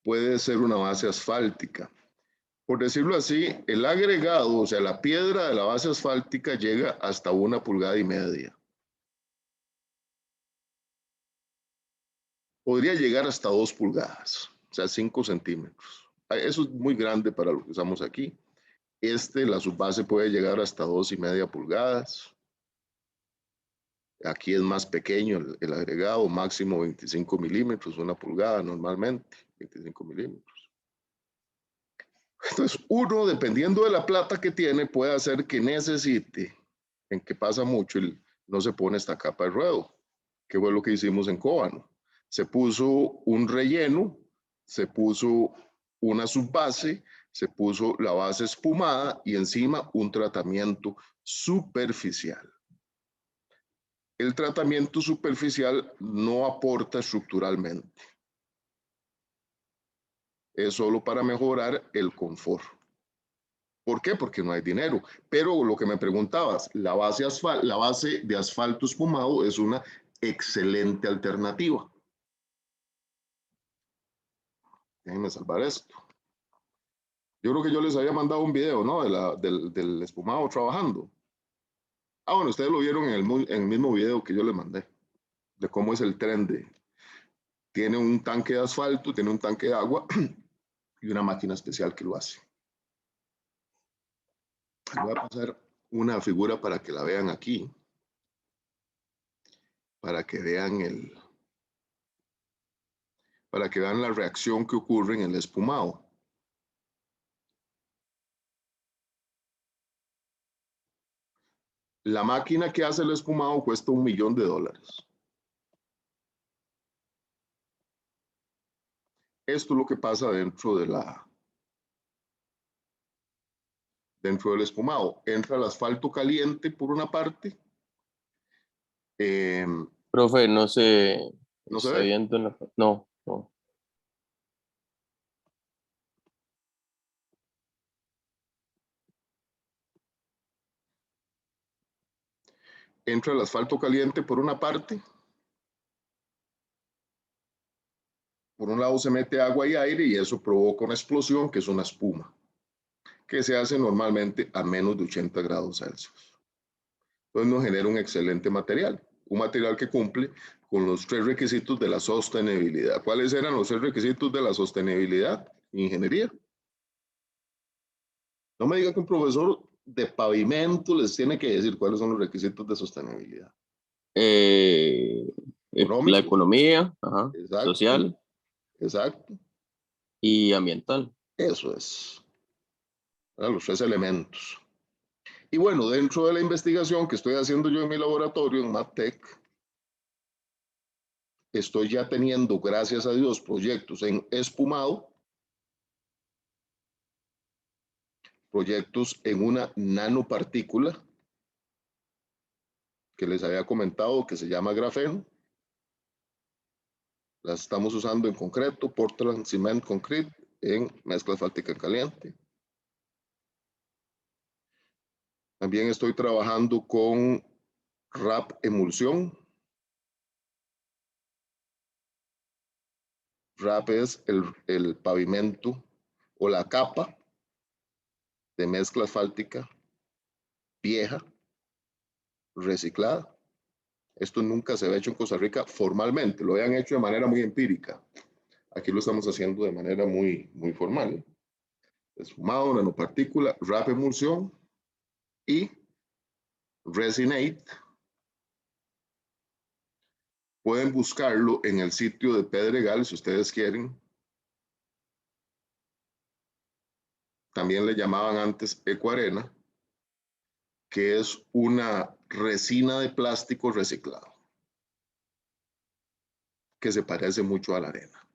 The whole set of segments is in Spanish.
puede ser una base asfáltica. Por decirlo así, el agregado, o sea, la piedra de la base asfáltica llega hasta 1,5 pulgadas. Podría llegar hasta 2 pulgadas, o sea, 5 centímetros. Eso es muy grande para lo que usamos aquí. La subbase puede llegar hasta 2,5 pulgadas. Aquí es más pequeño el agregado, máximo 25 milímetros, 1 pulgada normalmente, 25 milímetros. Entonces, uno, dependiendo de la plata que tiene, puede hacer que necesite, en que pasa mucho, no se pone esta capa de ruedo, que fue lo que hicimos en Cóbano. Se puso un relleno, se puso una subbase, se puso la base espumada y encima un tratamiento superficial. El tratamiento superficial no aporta estructuralmente. Es solo para mejorar el confort. ¿Por qué? Porque no hay dinero. Pero lo que me preguntabas, la base de asfalto espumado es una excelente alternativa. Déjenme salvar esto. Yo creo que yo les había mandado un video, ¿no? Del espumado trabajando. Ah, bueno, ustedes lo vieron en el mismo video que yo les mandé, de cómo es el tren tiene un tanque de asfalto, tiene un tanque de agua y una máquina especial que lo hace. Voy a pasar una figura para que la vean aquí, para que vean la reacción que ocurre en el espumado. La máquina que hace el espumado cuesta $1 millón. Esto es lo que pasa dentro del espumado. Entra el asfalto caliente por una parte. Profe, no se ¿No se está ve? viendo no. Entra el asfalto caliente por una parte. Por un lado se mete agua y aire y eso provoca una explosión que es una espuma, que se hace normalmente a menos de 80 grados Celsius. Entonces nos genera un excelente material, un material que cumple con los 3 requisitos de la sostenibilidad. ¿Cuáles eran los 3 requisitos de la sostenibilidad? Ingeniería. No me diga que un profesor de pavimento les tiene que decir cuáles son los requisitos de sostenibilidad. La economía, ajá, exacto, social, exacto, y ambiental. Eso es. Los 3 elementos. Y bueno, dentro de la investigación que estoy haciendo yo en mi laboratorio, en MATTEC, estoy ya teniendo, gracias a Dios, proyectos en espumado, proyectos en una nanopartícula que les había comentado que se llama grafeno. Las estamos usando en concreto, Portland Cement Concrete, en mezcla asfáltica caliente. También estoy trabajando con RAP emulsión. RAP es el pavimento o la capa de mezcla asfáltica vieja, reciclada. Esto nunca se había hecho en Costa Rica formalmente, lo habían hecho de manera muy empírica. Aquí lo estamos haciendo de manera muy formal. Esfumado, nanopartícula, RAP emulsión y Resinate. Pueden buscarlo en el sitio de Pedregal si ustedes quieren. También le llamaban antes Ecoarena, que es una resina de plástico reciclado, que se parece mucho a la arena.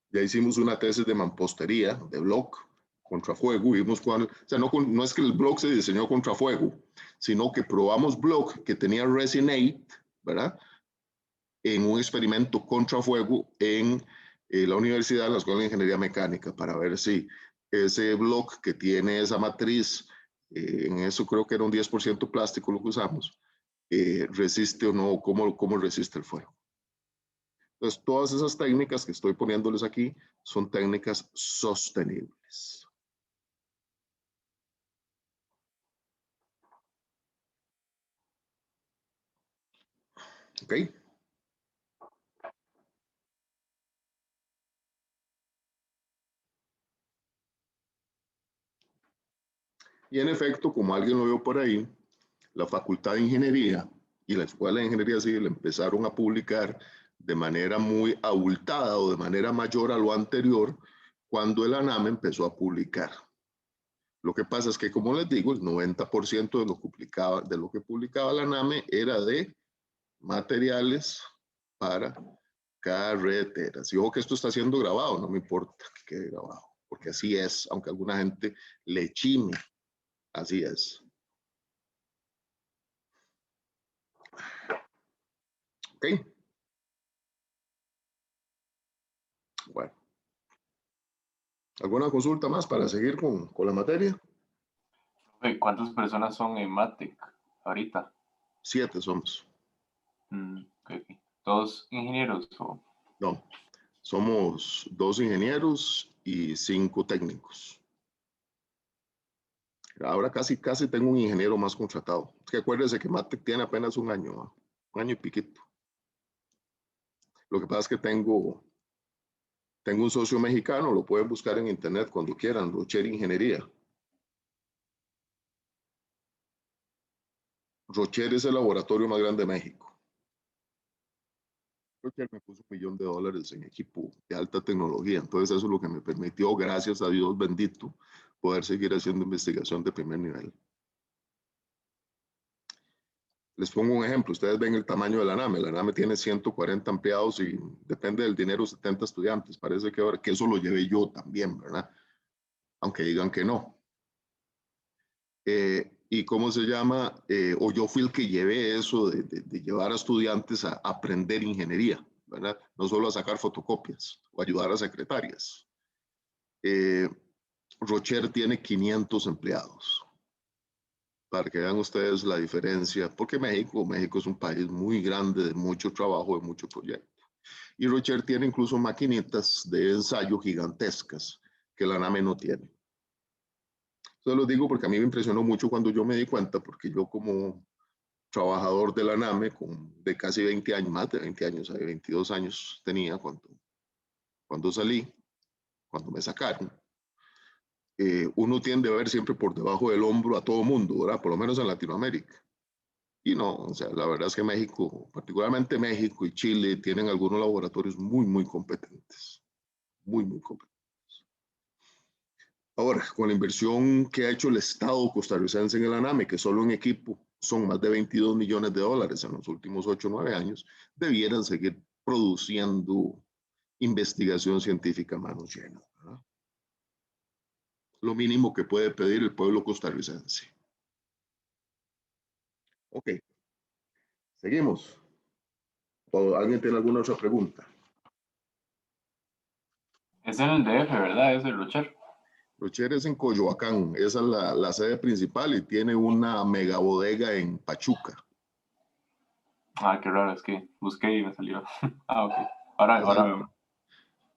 Ya hicimos una tesis de mampostería, de block, contra fuego, vimos cuál, o sea, no es que el block se diseñó contra fuego, sino que probamos block que tenía Resinate, ¿verdad? En un experimento contra fuego en la universidad, en la Escuela de Ingeniería Mecánica, para ver si ese block que tiene esa matriz, en eso creo que era un 10% plástico lo que usamos, resiste o no, cómo resiste el fuego. Entonces, todas esas técnicas que estoy poniéndoles aquí son técnicas sostenibles. ¿Ok? Y en efecto, como alguien lo vio por ahí, la Facultad de Ingeniería y la Escuela de Ingeniería Civil empezaron a publicar de manera muy abultada o de manera mayor a lo anterior cuando el ANAM empezó a publicar. Lo que pasa es que, como les digo, el 90% de lo que publicaba la ANAME era de materiales para carreteras. Y ojo que esto está siendo grabado, no me importa que quede grabado, porque así es, aunque alguna gente le chime, así es. ¿Ok? Bueno. ¿Alguna consulta más para seguir con la materia? ¿Cuántas personas son en MATEC ahorita? 7 somos. Okay. ¿Todos ingenieros? O... No, somos 2 ingenieros y 5 técnicos. Ahora casi tengo un ingeniero más contratado. Es que acuérdense que Matec tiene apenas un año, ¿no? Un año y piquito. Lo que pasa es que tengo un socio mexicano, lo pueden buscar en internet cuando quieran, Rocher Ingeniería. Rocher es el laboratorio más grande de México. Rocher me puso $1 millón en equipo de alta tecnología, entonces eso es lo que me permitió, gracias a Dios bendito, poder seguir haciendo investigación de primer nivel. Les pongo un ejemplo, ustedes ven el tamaño de la NAME tiene 140 empleados y depende del dinero 70 estudiantes, parece que ahora que eso lo llevé yo también, ¿verdad? Aunque digan que no. ¿Y cómo se llama? O yo fui el que llevé eso de llevar a estudiantes a aprender ingeniería, ¿verdad? No solo a sacar fotocopias o ayudar a secretarias. Rocher tiene 500 empleados, para que vean ustedes la diferencia, porque México es un país muy grande, de mucho trabajo, de mucho proyecto. Y Rocher tiene incluso maquinitas de ensayo gigantescas que la NAME no tiene. Eso lo digo porque a mí me impresionó mucho cuando yo me di cuenta, porque yo como trabajador de la NAME de casi 20 años, más de 20 años, 22 años tenía cuando salí, cuando me sacaron. Uno tiende a ver siempre por debajo del hombro a todo mundo, ¿verdad? Por lo menos en Latinoamérica. Y no, o sea, la verdad es que México, particularmente México y Chile, tienen algunos laboratorios muy competentes. Muy competentes. Ahora, con la inversión que ha hecho el Estado costarricense en el ANAME, que solo en equipo son más de $22 millones en los últimos 8 o 9 años, debieran seguir produciendo investigación científica a manos llenas, ¿verdad? Lo mínimo que puede pedir el pueblo costarricense. Ok, seguimos. ¿O alguien tiene alguna otra pregunta? Es en el DF, ¿verdad? Es el Rocher. Rocher es en Coyoacán, esa es la sede principal y tiene una mega bodega en Pachuca. Ah, qué raro, es que busqué y me salió. Ah, ok. Ahora vemos.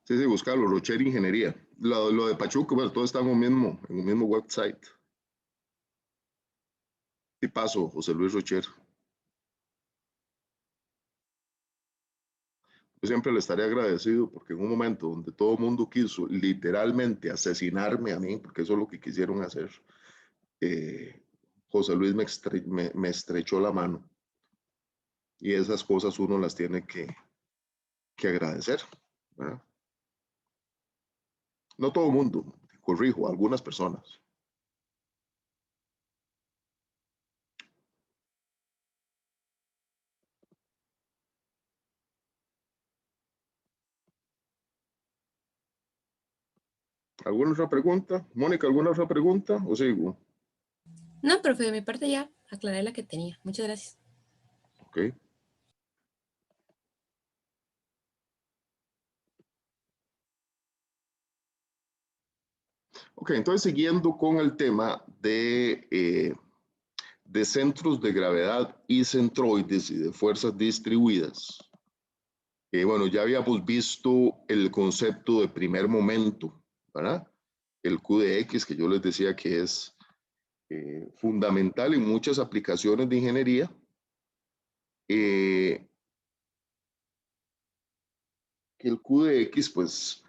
Sí, buscarlo, Rocher Ingeniería. Lo de Pachuca, bueno, todo está en un mismo website. Y paso, José Luis Rocher. Yo siempre le estaré agradecido porque en un momento donde todo el mundo quiso literalmente asesinarme a mí, porque eso es lo que quisieron hacer, José Luis me estrechó la mano. Y esas cosas uno las tiene que agradecer, ¿verdad? No todo el mundo, corrijo, algunas personas. ¿Alguna otra pregunta? Mónica, ¿alguna otra pregunta o sigo? No, profe, de mi parte ya aclaré la que tenía. Muchas gracias. Ok. Ok, entonces siguiendo con el tema de centros de gravedad y centroides y de fuerzas distribuidas. Bueno, ya habíamos visto el concepto de primer momento, ¿verdad? El Q de X, que yo les decía que es fundamental en muchas aplicaciones de ingeniería. Que el Q de X, pues,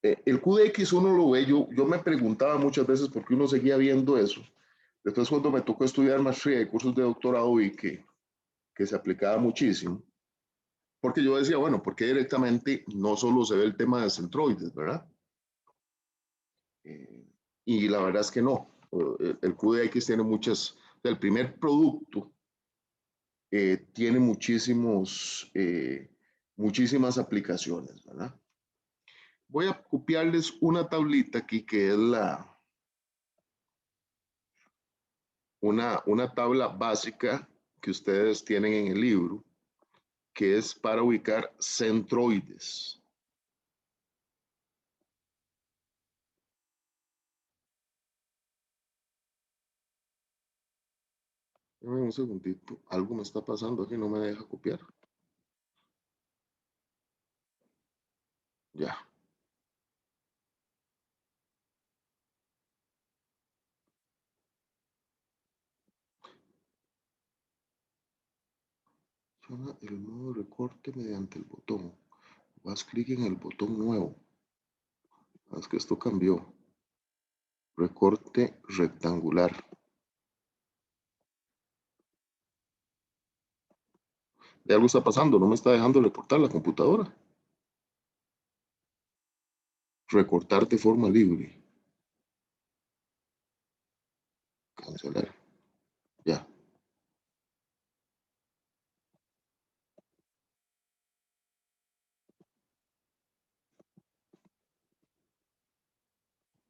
el Q de X uno lo ve, yo me preguntaba muchas veces por qué uno seguía viendo eso. Después cuando me tocó estudiar maestría y cursos de doctorado vi que se aplicaba muchísimo. Porque yo decía, bueno, porque directamente no solo se ve el tema de centroides, ¿verdad? Y la verdad es que no. El Q de X tiene muchas, el primer producto tiene muchísimas aplicaciones, ¿verdad? Voy a copiarles una tablita aquí que es una tabla básica que ustedes tienen en el libro, que es para ubicar centroides. Dame un segundito, algo me está pasando aquí, no me deja copiar. Ya. Funciona el modo recorte mediante el botón. Haz clic en el botón nuevo. Haz que esto cambió. Recorte rectangular. De algo está pasando, no me está dejando reportar la computadora. Recortar de forma libre. Cancelar. Ya.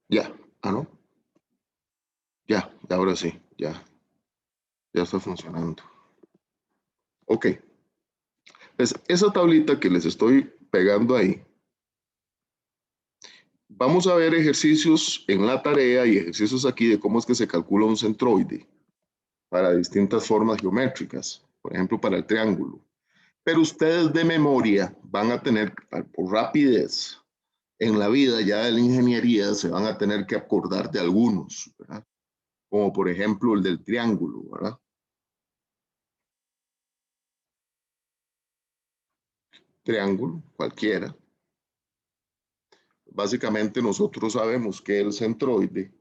Ya. Ah, no. Ya. Ahora sí. Ya. Ya está funcionando. Ok. Pues esa tablita que les estoy pegando ahí, vamos a ver ejercicios en la tarea y ejercicios aquí de cómo es que se calcula un centroide para distintas formas geométricas, por ejemplo, para el triángulo. Pero ustedes de memoria van a tener, por rapidez, en la vida ya de la ingeniería se van a tener que acordar de algunos, ¿verdad? Como por ejemplo el del triángulo, ¿verdad? Triángulo, cualquiera. Básicamente nosotros sabemos que el centroide,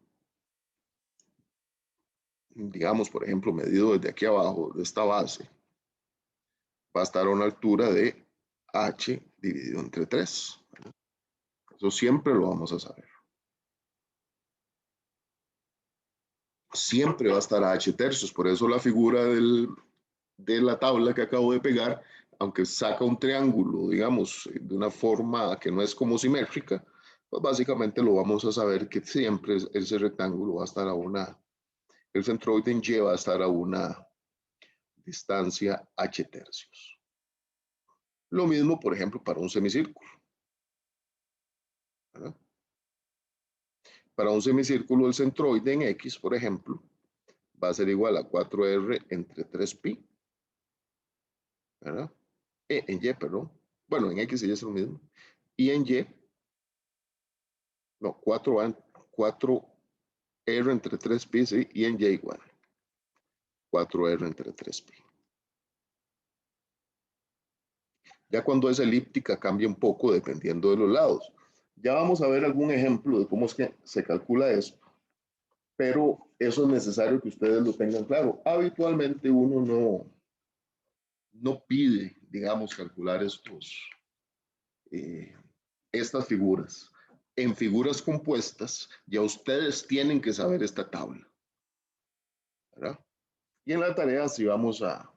digamos, por ejemplo, medido desde aquí abajo, de esta base, va a estar a una altura de h dividido entre 3. Eso siempre lo vamos a saber. Siempre va a estar a h tercios, por eso la figura de la tabla que acabo de pegar, aunque saca un triángulo, digamos, de una forma que no es como simétrica, pues básicamente lo vamos a saber que siempre ese rectángulo va a estar el centroide en Y va a estar a una distancia h tercios. Lo mismo, por ejemplo, para un semicírculo, ¿verdad? Para un semicírculo, el centroide en X, por ejemplo, va a ser igual a 4R entre 3pi, ¿verdad? En Y, perdón. Bueno, en X y Y es lo mismo. Y en Y, no, 4R entre 3pi, ¿sí? Y en Y igual. 4R entre 3pi. Ya cuando es elíptica cambia un poco dependiendo de los lados. Ya vamos a ver algún ejemplo de cómo es que se calcula eso, pero eso es necesario que ustedes lo tengan claro. Habitualmente uno no pide, digamos, calcular estas figuras. En figuras compuestas, ya ustedes tienen que saber esta tabla, ¿verdad? Y en la tarea sí vamos a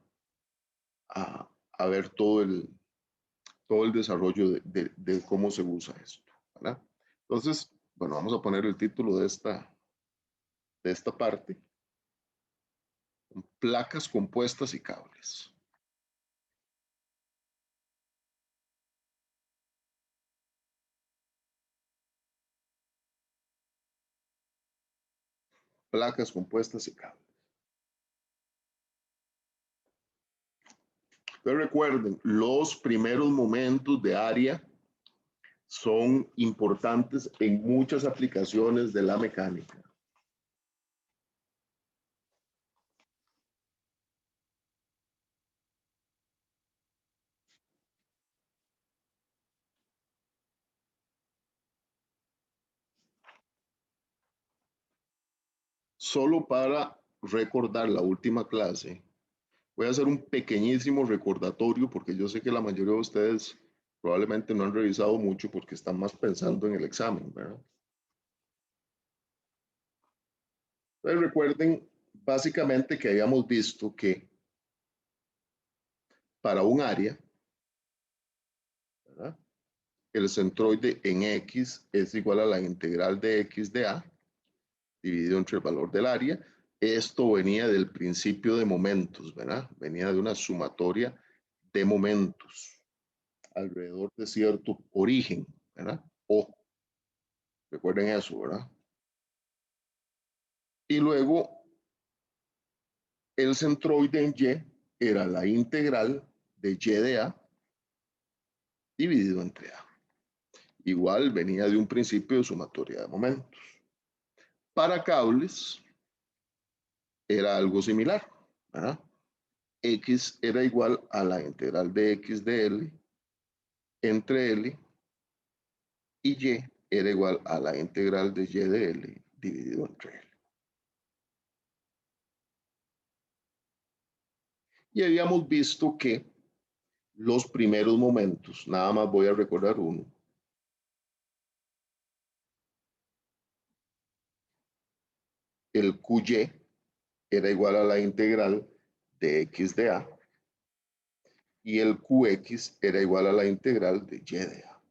ver todo el desarrollo de cómo se usa esto, ¿verdad? Entonces, bueno, vamos a poner el título de esta parte, placas compuestas y cables. Placas compuestas y cables. Entonces recuerden, los primeros momentos de área son importantes en muchas aplicaciones de la mecánica. Solo para recordar la última clase, voy a hacer un pequeñísimo recordatorio porque yo sé que la mayoría de ustedes probablemente no han revisado mucho porque están más pensando en el examen, ¿verdad? Entonces recuerden básicamente que habíamos visto que para un área, ¿verdad?, el centroide en X es igual a la integral de X de A dividido entre el valor del área. Esto venía del principio de momentos, ¿verdad? Venía de una sumatoria de momentos alrededor de cierto origen, ¿verdad? O, recuerden eso, ¿verdad? Y luego el centroide en Y era la integral de Y de A dividido entre A. Igual venía de un principio de sumatoria de momentos. Para cables era algo similar, ¿verdad? X era igual a la integral de X de L entre L y Y era igual a la integral de Y de L dividido entre L. Y habíamos visto que los primeros momentos, nada más voy a recordar uno, el QY era igual a la integral de X de A y el QX era igual a la integral de Y de A.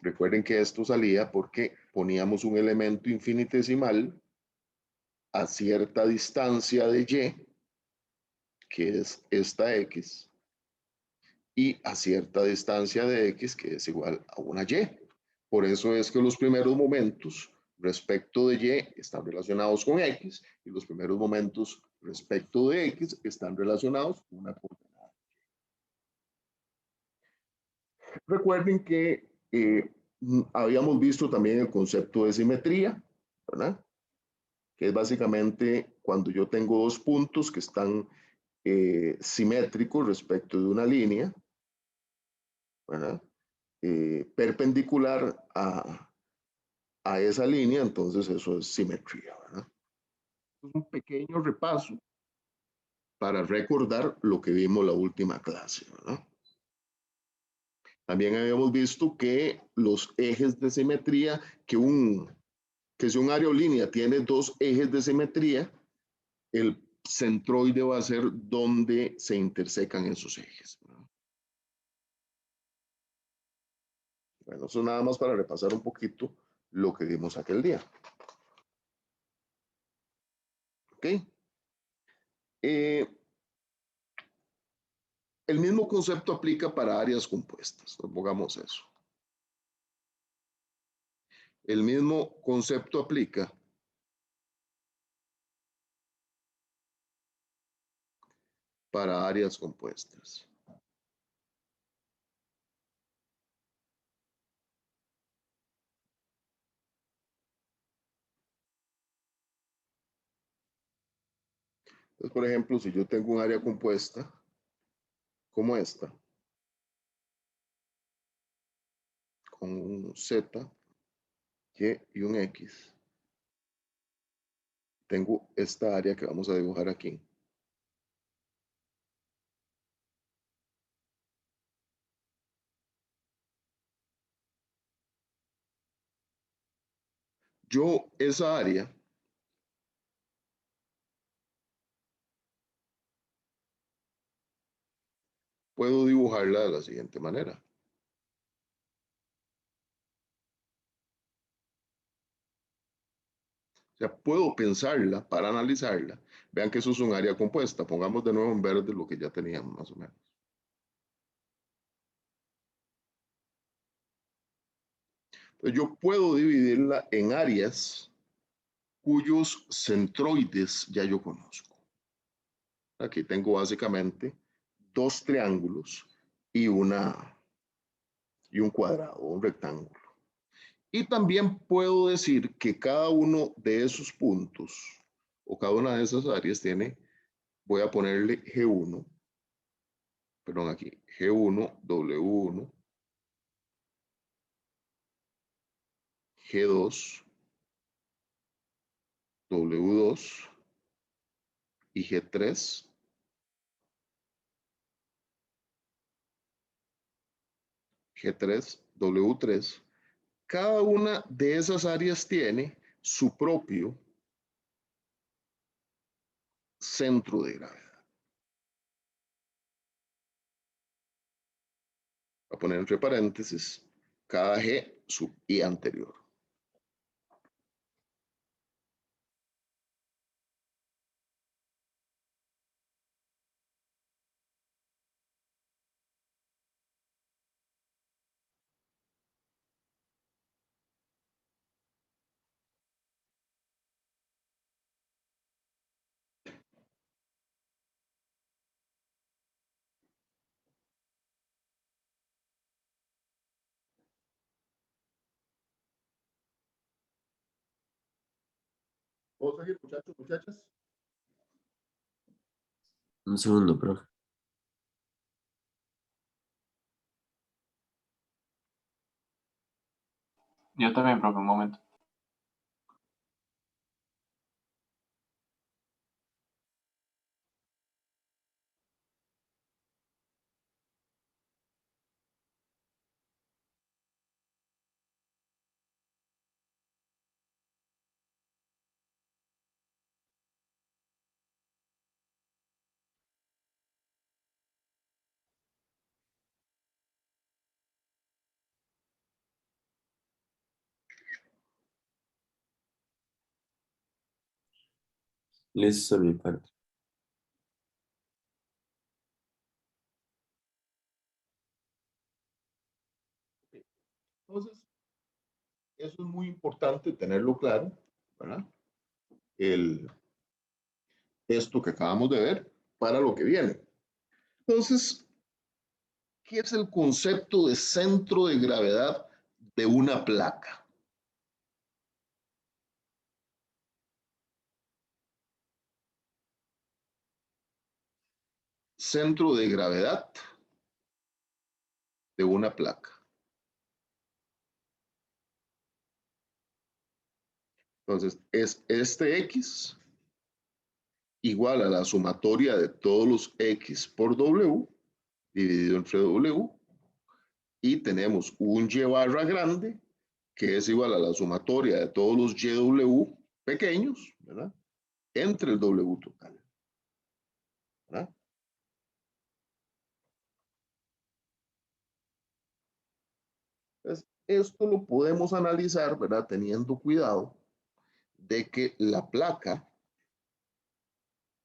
Recuerden que esto salía porque poníamos un elemento infinitesimal a cierta distancia de Y, que es esta X, y a cierta distancia de X, que es igual a una Y. Por eso es que los primeros momentos respecto de Y están relacionados con X y los primeros momentos respecto de X están relacionados con una coordenada. Recuerden que habíamos visto también el concepto de simetría, ¿verdad? Que es básicamente cuando yo tengo dos puntos que están simétricos respecto de una línea, ¿verdad? Perpendicular a esa línea, entonces eso es simetría, ¿verdad? Es un pequeño repaso para recordar lo que vimos la última clase, ¿verdad? También habíamos visto que los ejes de simetría, que si un área o línea tiene dos ejes de simetría, el centroide va a ser donde se intersecan esos ejes, ¿verdad? Bueno, eso nada más para repasar un poquito lo que vimos aquel día. ¿Ok? El mismo concepto aplica para áreas compuestas, pongamos eso. El mismo concepto aplica para áreas compuestas. Entonces, por ejemplo, si yo tengo un área compuesta como esta, con un Z, Y y un X, tengo esta área que vamos a dibujar aquí. Yo esa área puedo dibujarla de la siguiente manera. O sea, puedo pensarla para analizarla. Vean que eso es un área compuesta. Pongamos de nuevo en verde lo que ya teníamos más o menos. Entonces, yo puedo dividirla en áreas cuyos centroides ya yo conozco. Aquí tengo básicamente dos triángulos y un cuadrado, un rectángulo. Y también puedo decir que cada uno de esos puntos o cada una de esas áreas tiene, voy a ponerle G1, perdón, aquí, G1, W1, G2, W2 y G3. G3, W3. Cada una de esas áreas tiene su propio centro de gravedad. Voy a poner entre paréntesis cada G sub I anterior. ¿Puedo seguir, muchachos, muchachas? Un segundo, profe. Yo también, profe, un momento. Listo, mi parte. Entonces, eso es muy importante tenerlo claro, ¿verdad? Esto que acabamos de ver para lo que viene. Entonces, ¿qué es el concepto de centro de gravedad de una placa? Centro de gravedad de una placa. Entonces, es este X igual a la sumatoria de todos los X por W dividido entre W, y tenemos un Y barra grande que es igual a la sumatoria de todos los YW pequeños, ¿verdad? Entre el W total, ¿verdad? Entonces, esto lo podemos analizar, ¿verdad? Teniendo cuidado de que la placa,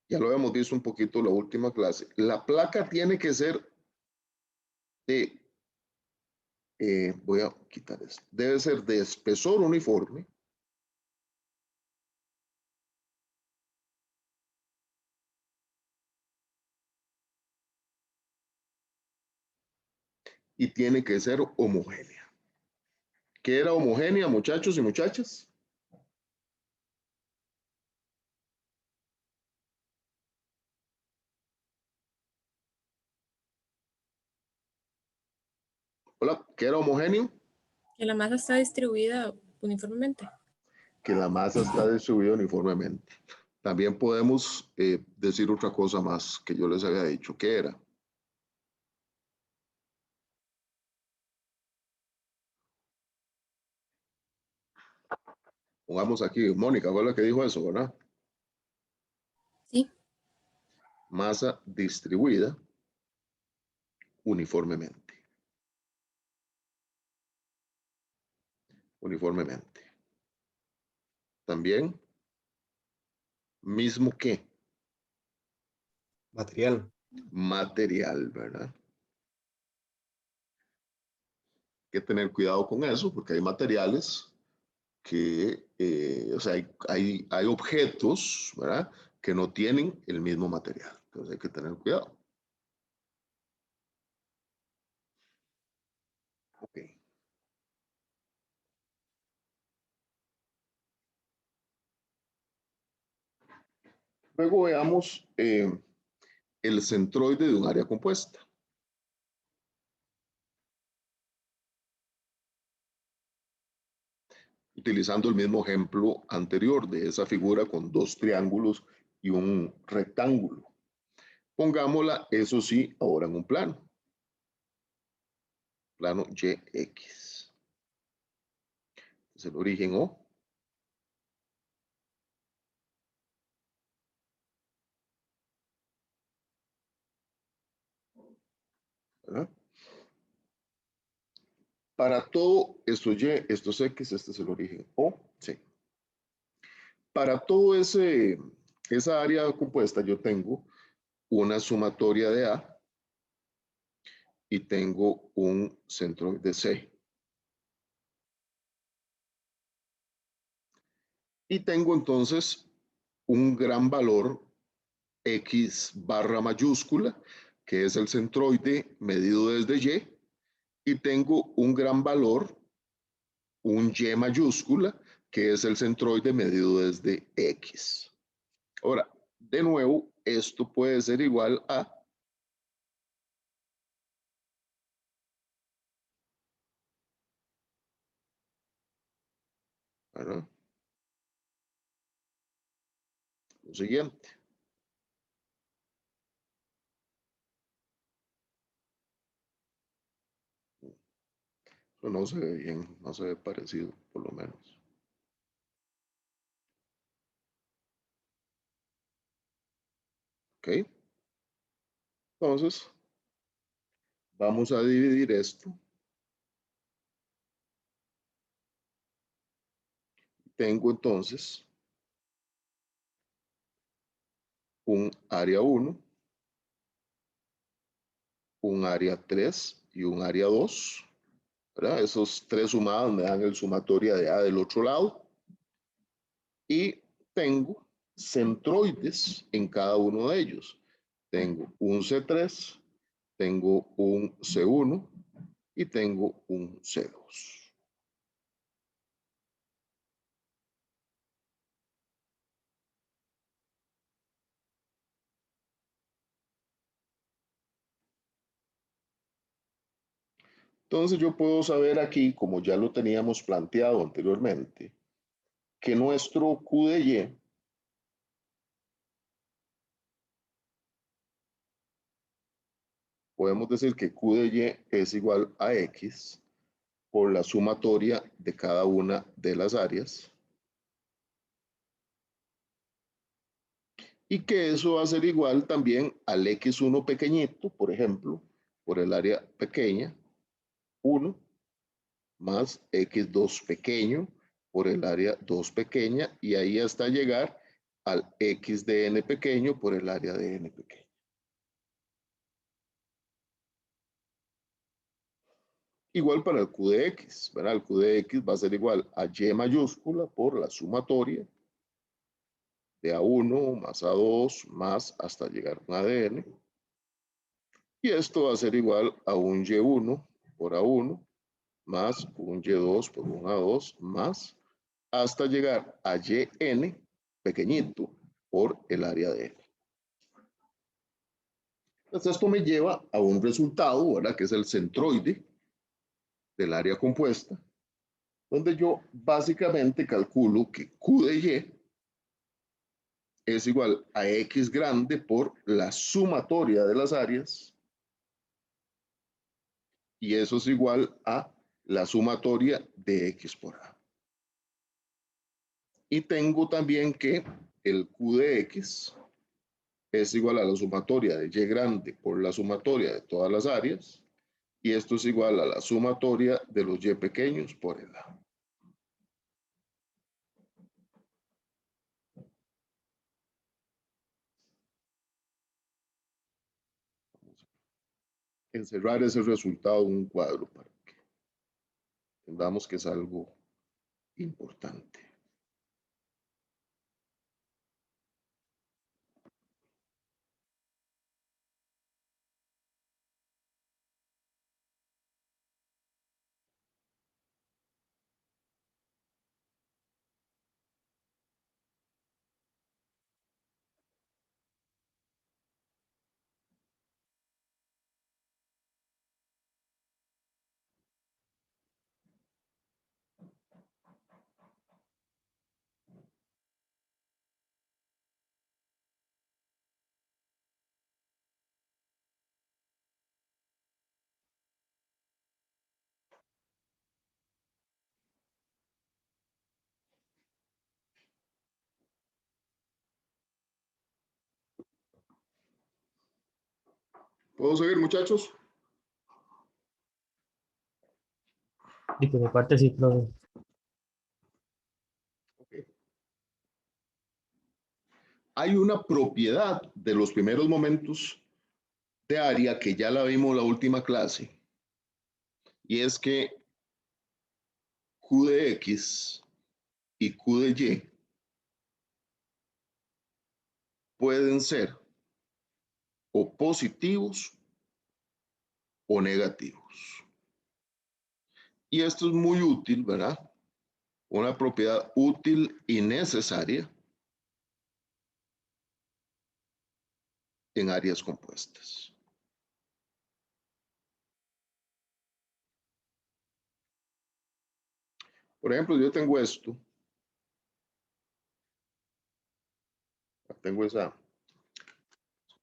ya lo habíamos visto un poquito en la última clase, la placa tiene que ser de, voy a quitar esto, debe ser de espesor uniforme, y tiene que ser homogénea. ¿Qué era homogénea, muchachos y muchachas? Hola, ¿qué era homogéneo? Que la masa está distribuida uniformemente. Que la masa está distribuida uniformemente. También podemos decir otra cosa más que yo les había dicho, ¿qué era? Pongamos aquí, Mónica fue la que dijo eso, ¿verdad? Sí. Masa distribuida uniformemente. Uniformemente. También, mismo que Material. material, ¿verdad? Hay que tener cuidado con eso porque hay materiales que, o sea, hay objetos, ¿verdad? Que no tienen el mismo material. Entonces hay que tener cuidado. Luego veamos el centroide de un área compuesta. Utilizando el mismo ejemplo anterior de esa figura con dos triángulos y un rectángulo. Pongámosla, eso sí, ahora en un plano. Plano YX. Es el origen O. ¿Verdad? Para todo esto Y, esto es X, este es el origen O, sí. Para todo esa área compuesta yo tengo una sumatoria de A y tengo un centroide C. Y tengo entonces un gran valor X barra mayúscula, que es el centroide medido desde Y, y tengo un gran valor, un Y mayúscula, que es el centroide medido desde X. Ahora, de nuevo, esto puede ser igual a ¿verdad? Lo siguiente. Eso no se ve bien, no se ve parecido, por lo menos. ¿Ok? Entonces, vamos a dividir esto. Tengo entonces un área 1, un área 3 y un área 2. ¿Verdad? Esos tres sumados me dan el sumatoria de A del otro lado. Y tengo centroides en cada uno de ellos. Tengo un C3, tengo un C1 y tengo un C2. Entonces yo puedo saber aquí, como ya lo teníamos planteado anteriormente, que nuestro Q de Y podemos decir que Q de Y es igual a X por la sumatoria de cada una de las áreas y que eso va a ser igual también al X1 pequeñito, por ejemplo, por el área pequeña, 1 más X2 pequeño por el área 2 pequeña y ahí hasta llegar al X de N pequeño por el área de N pequeño. Igual para el Q de X, ¿verdad? El Q de X va a ser igual a Y mayúscula por la sumatoria de A1 más A2 más hasta llegar a un ADN. Y esto va a ser igual a un Y1 por A1 más un Y2 por un A2 más hasta llegar a YN pequeñito por el área de N. Entonces esto me lleva a un resultado, ¿verdad? Que es el centroide del área compuesta, donde yo básicamente calculo que Q de Y es igual a X grande por la sumatoria de las áreas y eso es igual a la sumatoria de X por A. Y tengo también que el Q de X es igual a la sumatoria de Y grande por la sumatoria de todas las áreas y esto es igual a la sumatoria de los Y pequeños por el A. Encerrar ese resultado en un cuadro para que entendamos que es algo importante. ¿Puedo seguir, muchachos? Y por mi parte sí, profe. Ok. Hay una propiedad de los primeros momentos de área que ya la vimos la última clase, y es que Q de X y Q de Y pueden ser o positivos o negativos. Y esto es muy útil, ¿verdad? Una propiedad útil y necesaria en áreas compuestas. Por ejemplo, yo tengo esto, tengo esa,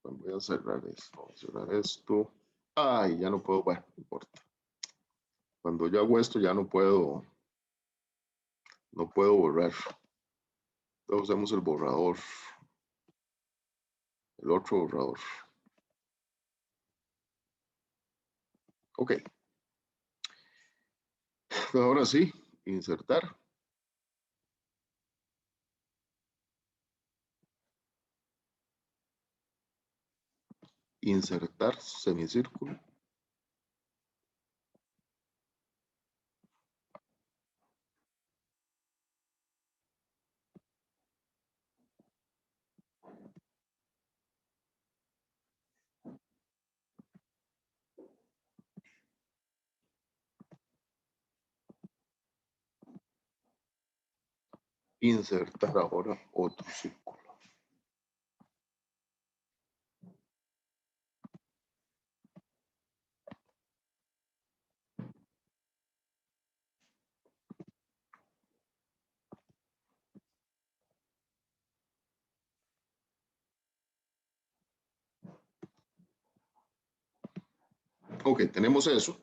voy a cerrar esto, voy a cerrar esto. Ay, ya no puedo, bueno, no importa. Cuando yo hago esto ya no puedo borrar. Entonces usamos el borrador, el otro borrador. Ok. Ahora sí, insertar. Insertar semicírculo. Insertar ahora otro círculo. Ok, tenemos eso.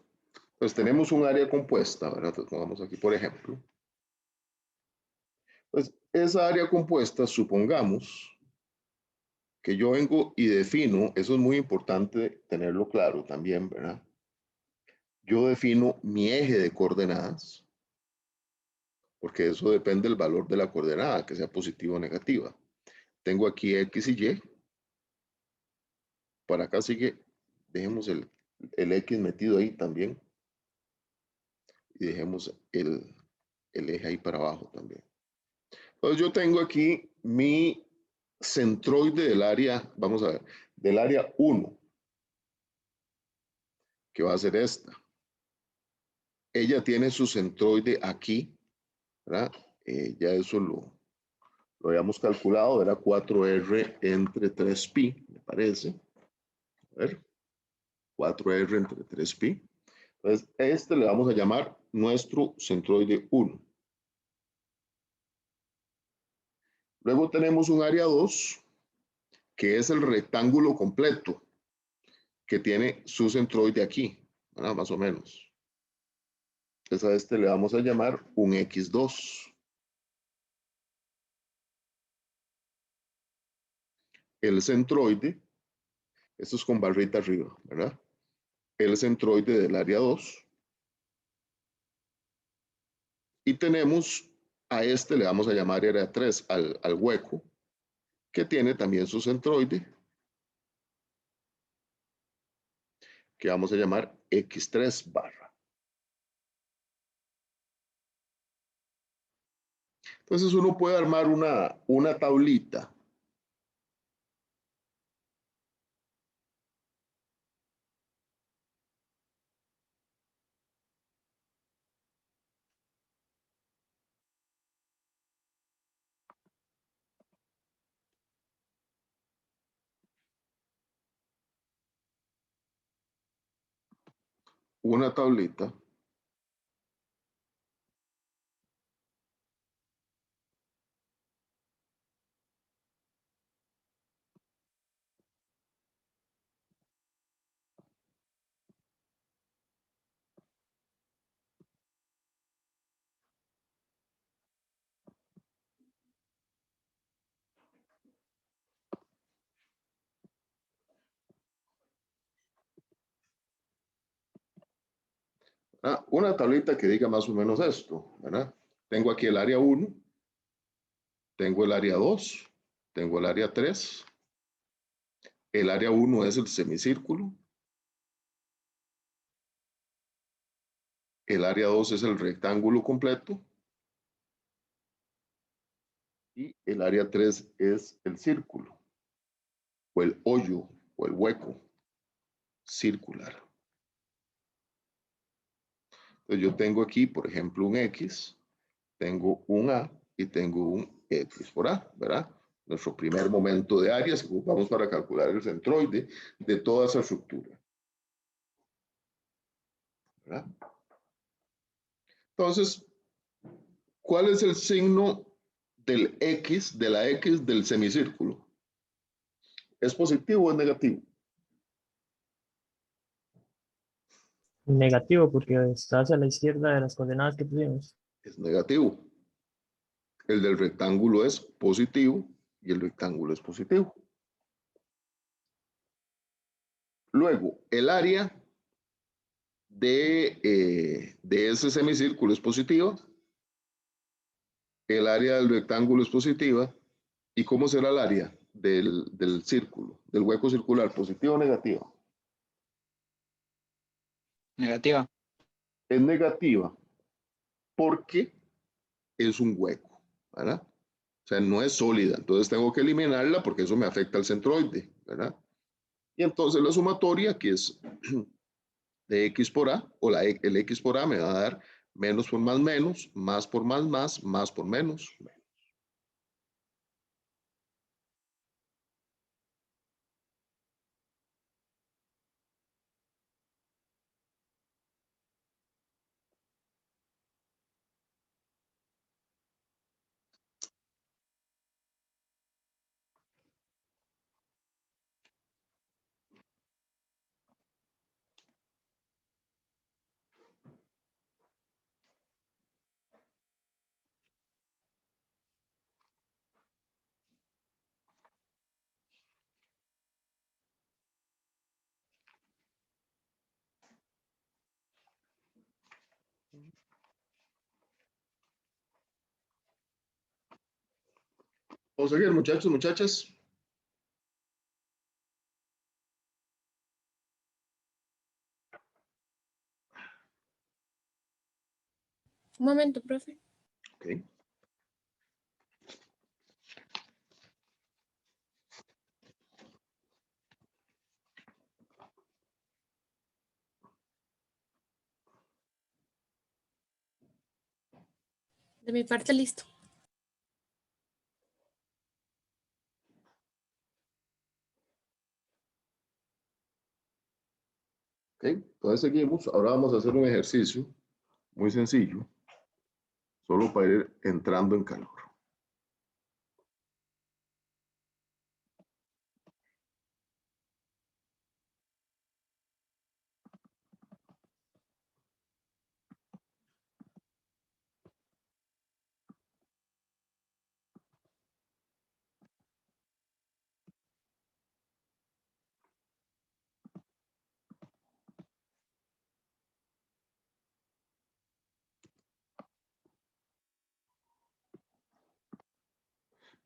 Pues tenemos un área compuesta, ¿verdad? Entonces pongamos aquí, por ejemplo. Pues esa área compuesta, supongamos que yo vengo y defino, eso es muy importante tenerlo claro también, ¿verdad? Yo defino mi eje de coordenadas, porque eso depende del valor de la coordenada, que sea positiva o negativa. Tengo aquí X y Y. Para acá sigue, dejemos el X metido ahí también. Y dejemos el eje ahí para abajo también. Entonces yo tengo aquí mi centroide del área, vamos a ver, del área 1, que va a ser esta. Ella tiene su centroide aquí, ¿verdad? Ya eso lo habíamos calculado, era 4R entre 3pi, me parece. A ver, 4R entre 3pi. Entonces, este le vamos a llamar nuestro centroide 1. Luego tenemos un área 2, que es el rectángulo completo, que tiene su centroide aquí, ¿verdad? Más o menos. Entonces a este le vamos a llamar un X2. El centroide, esto es con barrita arriba, ¿verdad? El centroide del área 2. Y tenemos a este, le vamos a llamar área 3, al hueco, que tiene también su centroide, que vamos a llamar X3 barra. Entonces uno puede armar una tablita. Una tablita ¿verdad? Una tablita que diga más o menos esto, ¿verdad? Tengo aquí el área 1, tengo el área 2, tengo el área 3. El área 1 es el semicírculo. El área 2 es el rectángulo completo. Y el área 3 es el círculo, o el hoyo, o el hueco circular. Entonces yo tengo aquí, por ejemplo, un X, tengo un A y tengo un X por A, ¿verdad? Nuestro primer momento de áreas que ocupamos para calcular el centroide de toda esa estructura, ¿verdad? Entonces, ¿cuál es el signo del X, de la X del semicírculo? ¿Es positivo o es negativo? Negativo, porque está hacia la izquierda de las coordenadas que pusimos. Es negativo. El del rectángulo es positivo y el rectángulo es positivo. Luego, el área de ese semicírculo es positiva, el área del rectángulo es positiva. ¿Y cómo será el área del círculo, del hueco circular? ¿Positiva o negativa? Negativa. Es negativa porque es un hueco, ¿verdad? O sea, no es sólida, entonces tengo que eliminarla porque eso me afecta al centroide, ¿verdad? Y entonces la sumatoria, que es de X por A, o el X por A me va a dar menos por más por más por menos. Vamos a seguir, muchachos, muchachas. Un momento, profe. Okay. De mi parte, listo. Ok, entonces seguimos. Ahora vamos a hacer un ejercicio muy sencillo, solo para ir entrando en calor.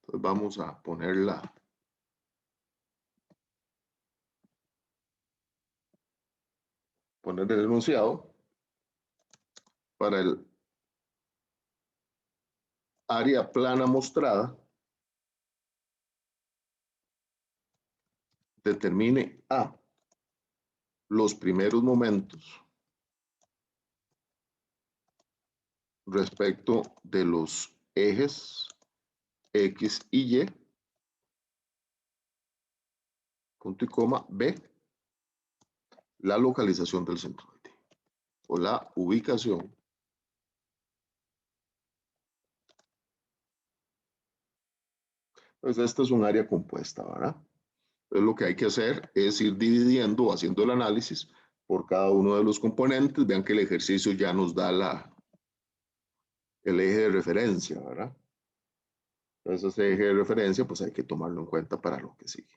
Entonces vamos a poner el enunciado para el área plana mostrada. Determine A, los primeros momentos respecto de los ejes X y Y, punto y coma. B, la localización del centroide o la ubicación pues esta es un área compuesta, ¿verdad? Entonces lo que hay que hacer es ir dividiendo o haciendo el análisis por cada uno de los componentes. Vean que el ejercicio ya nos da el eje de referencia, ¿verdad? Entonces ese eje de referencia pues hay que tomarlo en cuenta para lo que sigue.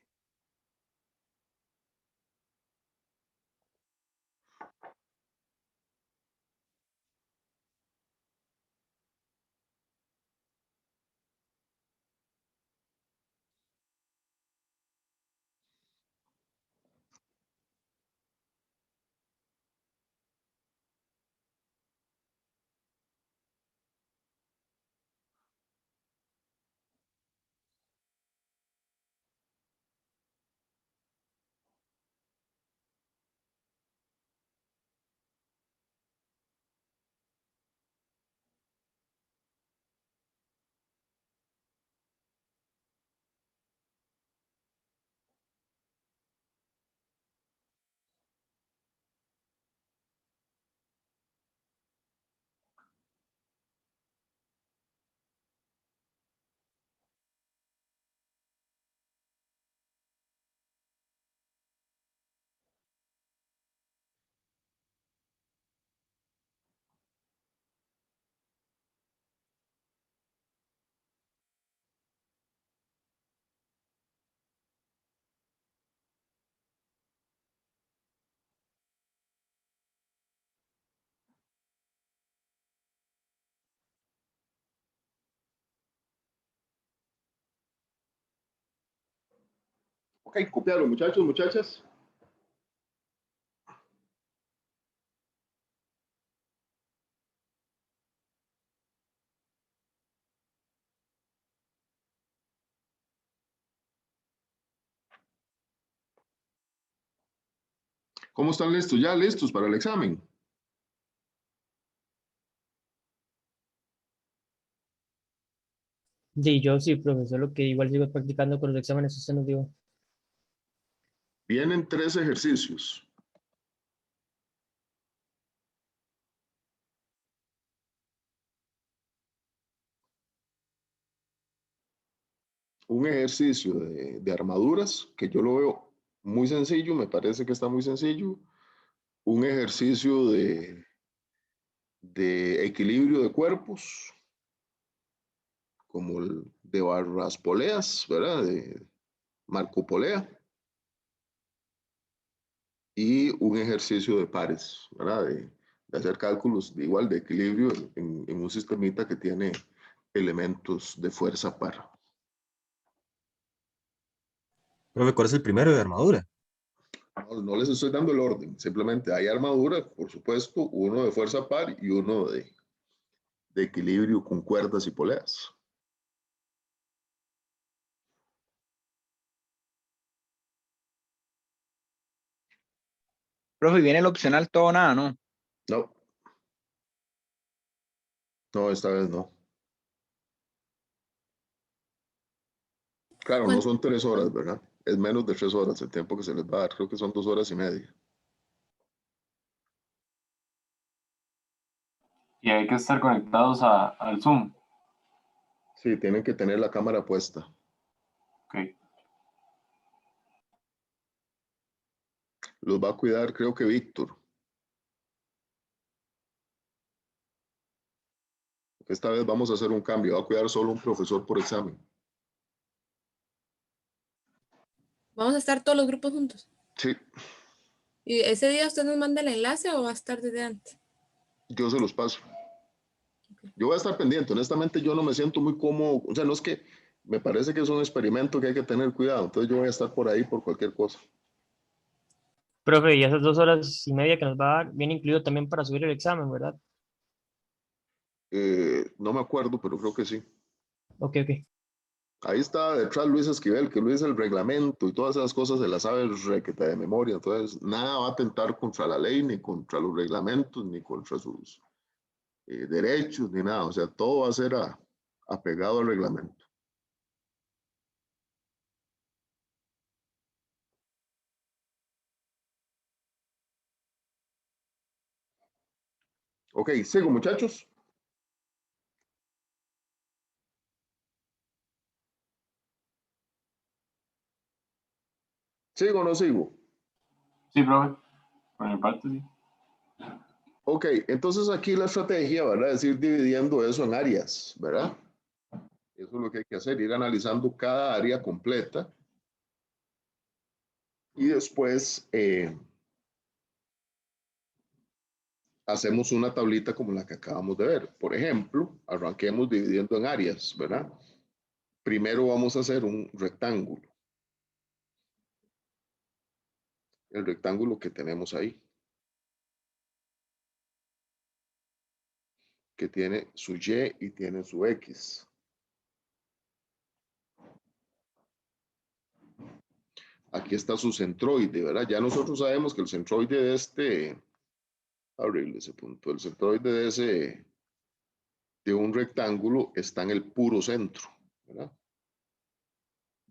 Ok, copiarlo, muchachos, muchachas. ¿Cómo están listos? ¿Ya listos para el examen? Sí, yo sí, profesor, lo que igual sigo practicando con los exámenes, usted nos dijo. Vienen 3 ejercicios. Un ejercicio de armaduras, que yo lo veo muy sencillo, me parece que está muy sencillo. Un ejercicio de equilibrio de cuerpos, como el de barras poleas, ¿verdad? De Marco Polea. Y un ejercicio de pares, ¿verdad? De hacer cálculos de igual de equilibrio en un sistemita que tiene elementos de fuerza par. Profe, ¿cuál es el primero de armadura? No, no les estoy dando el orden, simplemente hay armadura, por supuesto, uno de fuerza par y uno de equilibrio con cuerdas y poleas. Profe, viene el opcional todo o nada, ¿no? No, no, esta vez no. Claro, no son 3 horas, ¿verdad? Es menos de 3 horas el tiempo que se les va a dar. Creo que son 2 horas y media. Y hay que estar conectados al Zoom. Sí, tienen que tener la cámara puesta. Ok. Los va a cuidar, creo que Víctor. Esta vez vamos a hacer un cambio. Va a cuidar solo un profesor por examen. Vamos a estar todos los grupos juntos. Sí, ¿Y ese día usted nos manda el enlace o va a estar desde antes? yo se los paso. Yo voy a estar pendiente. Honestamente, yo no me siento muy cómodo. O sea, no es que me parece que es un experimento que hay que tener cuidado. Entonces yo voy a estar por ahí por cualquier cosa. Profe, y esas 2 horas y media que nos va a dar, viene incluido también para subir el examen, ¿verdad? No me acuerdo, pero creo que sí. Ok, ok. Ahí está detrás Luis Esquivel, que Luis el reglamento y todas esas cosas se las sabe requeta de memoria. Entonces, nada va a atentar contra la ley, ni contra los reglamentos, ni contra sus derechos, ni nada. O sea, todo va a ser apegado al reglamento. Ok, sigo, muchachos. ¿Sigo o no sigo? Sí, profe. Por mi parte, sí. Ok, entonces aquí la estrategia, ¿verdad? Es ir dividiendo eso en áreas, ¿verdad? Eso es lo que hay que hacer, ir analizando cada área completa y después hacemos una tablita como la que acabamos de ver. Por ejemplo, arranquemos dividiendo en áreas, ¿verdad? Primero vamos a hacer un rectángulo. El rectángulo que tenemos ahí. Que tiene su Y y tiene su X. Aquí está su centroide, ¿verdad? Ya nosotros sabemos que el centroide de este, abrirle ese punto, el centroide de un rectángulo está en el puro centro, ¿verdad?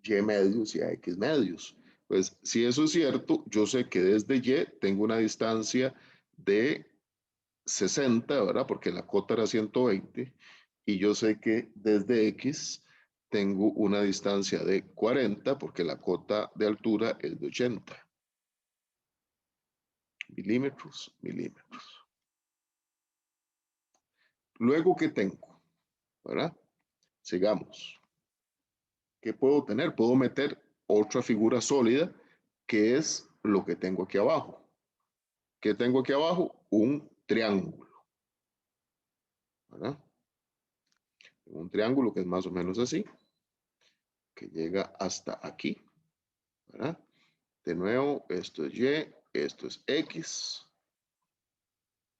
Y medios y X medios. Pues si eso es cierto, yo sé que desde Y tengo una distancia de 60, ¿verdad? Porque la cota era 120. Y yo sé que desde X tengo una distancia de 40 porque la cota de altura es de 80. Milímetros, milímetros. Luego, ¿qué tengo? ¿Verdad? Sigamos. ¿Qué puedo tener? Puedo meter otra figura sólida, que es lo que tengo aquí abajo. ¿Qué tengo aquí abajo? Un triángulo. ¿Verdad? Un triángulo que es más o menos así, que llega hasta aquí. ¿verdad? De nuevo, esto es Y, esto es X.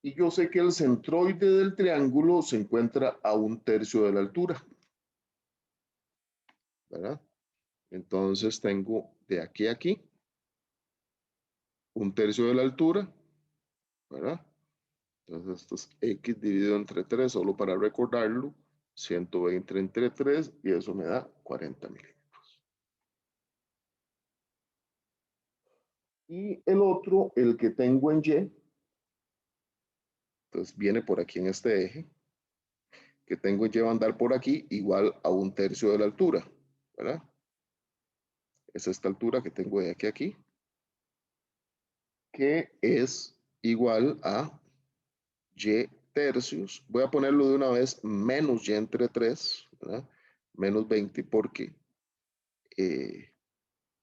Y yo sé que el centroide del triángulo se encuentra a 1/3 de la altura, ¿verdad? Entonces tengo de aquí a aquí 1/3 de la altura, ¿verdad? Entonces esto es X dividido entre 3, solo para recordarlo, 120 entre 3, y eso me da 40 milímetros. Y el otro, el que tengo en Y, entonces viene por aquí en este eje, que tengo en Y va a andar por aquí, igual a 1/3 de la altura, ¿verdad? Es esta altura que tengo de aquí a aquí, que es igual a Y tercios. Voy a ponerlo de una vez menos Y entre 3, ¿verdad? Menos 20 porque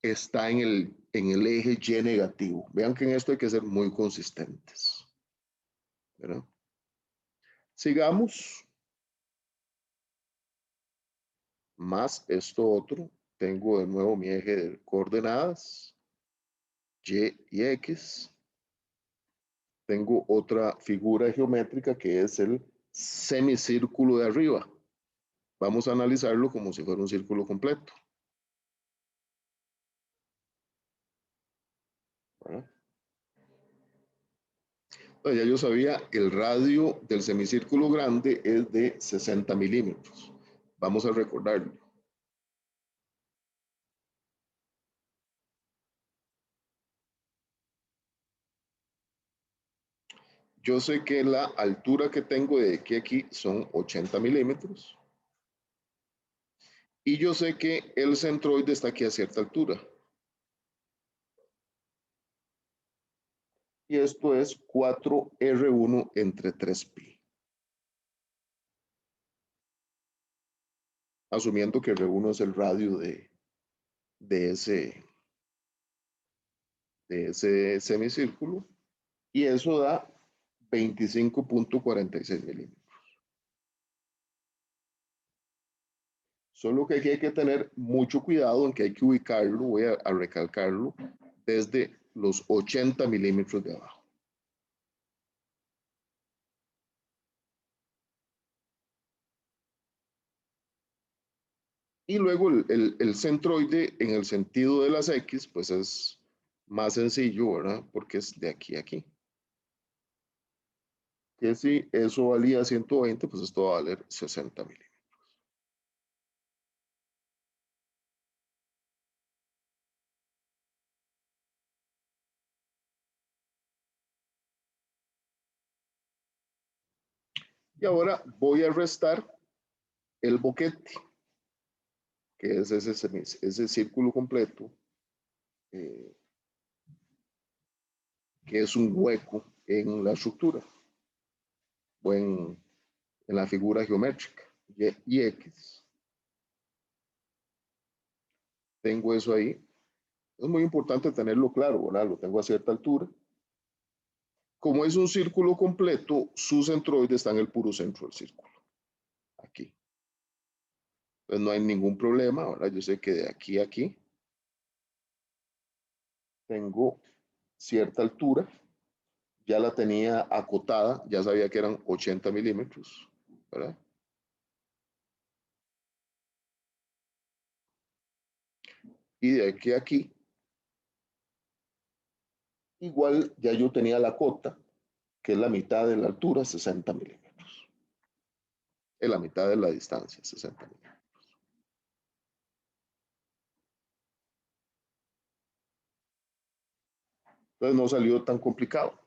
está en el eje Y negativo. Vean que en esto hay que ser muy consistentes, ¿verdad? Sigamos. Más esto otro. Tengo de nuevo mi eje de coordenadas. Y y X. Tengo otra figura geométrica que es el semicírculo de arriba. Vamos a analizarlo como si fuera un círculo completo, ¿verdad? Entonces, ya yo sabía que el radio del semicírculo grande es de 60 milímetros. Vamos a recordarlo. Yo sé que la altura que tengo de aquí a aquí son 80 milímetros. Y yo sé que el centroide está aquí a cierta altura. Y esto es 4R1 entre 3pi. Asumiendo que R1 es el radio de ese semicírculo. Y eso da 25.46 milímetros. Solo que aquí hay que tener mucho cuidado en que hay que ubicarlo, voy a recalcarlo, desde los 80 milímetros de abajo. Y luego el centroide en el sentido de las X, pues es más sencillo, ¿verdad? Porque es de aquí a aquí. Que si eso valía 120, pues esto va a valer 60 milímetros. Y ahora voy a restar el boquete, que es ese círculo completo, eh, que es un hueco en la estructura o en la figura geométrica. Y X. Tengo eso ahí. Es muy importante tenerlo claro, ¿verdad? Lo tengo a cierta altura. Como es un círculo completo, su centroide está en el puro centro del círculo. Aquí. Entonces no hay ningún problema, ¿verdad? Yo sé que de aquí a aquí tengo cierta altura. Ya la tenía acotada, ya sabía que eran 80 milímetros, ¿verdad? Y de aquí a aquí, igual ya yo tenía la cota, que es la mitad de la altura, 60 milímetros. Es la mitad de la distancia, 60 milímetros. Entonces no salió tan complicado.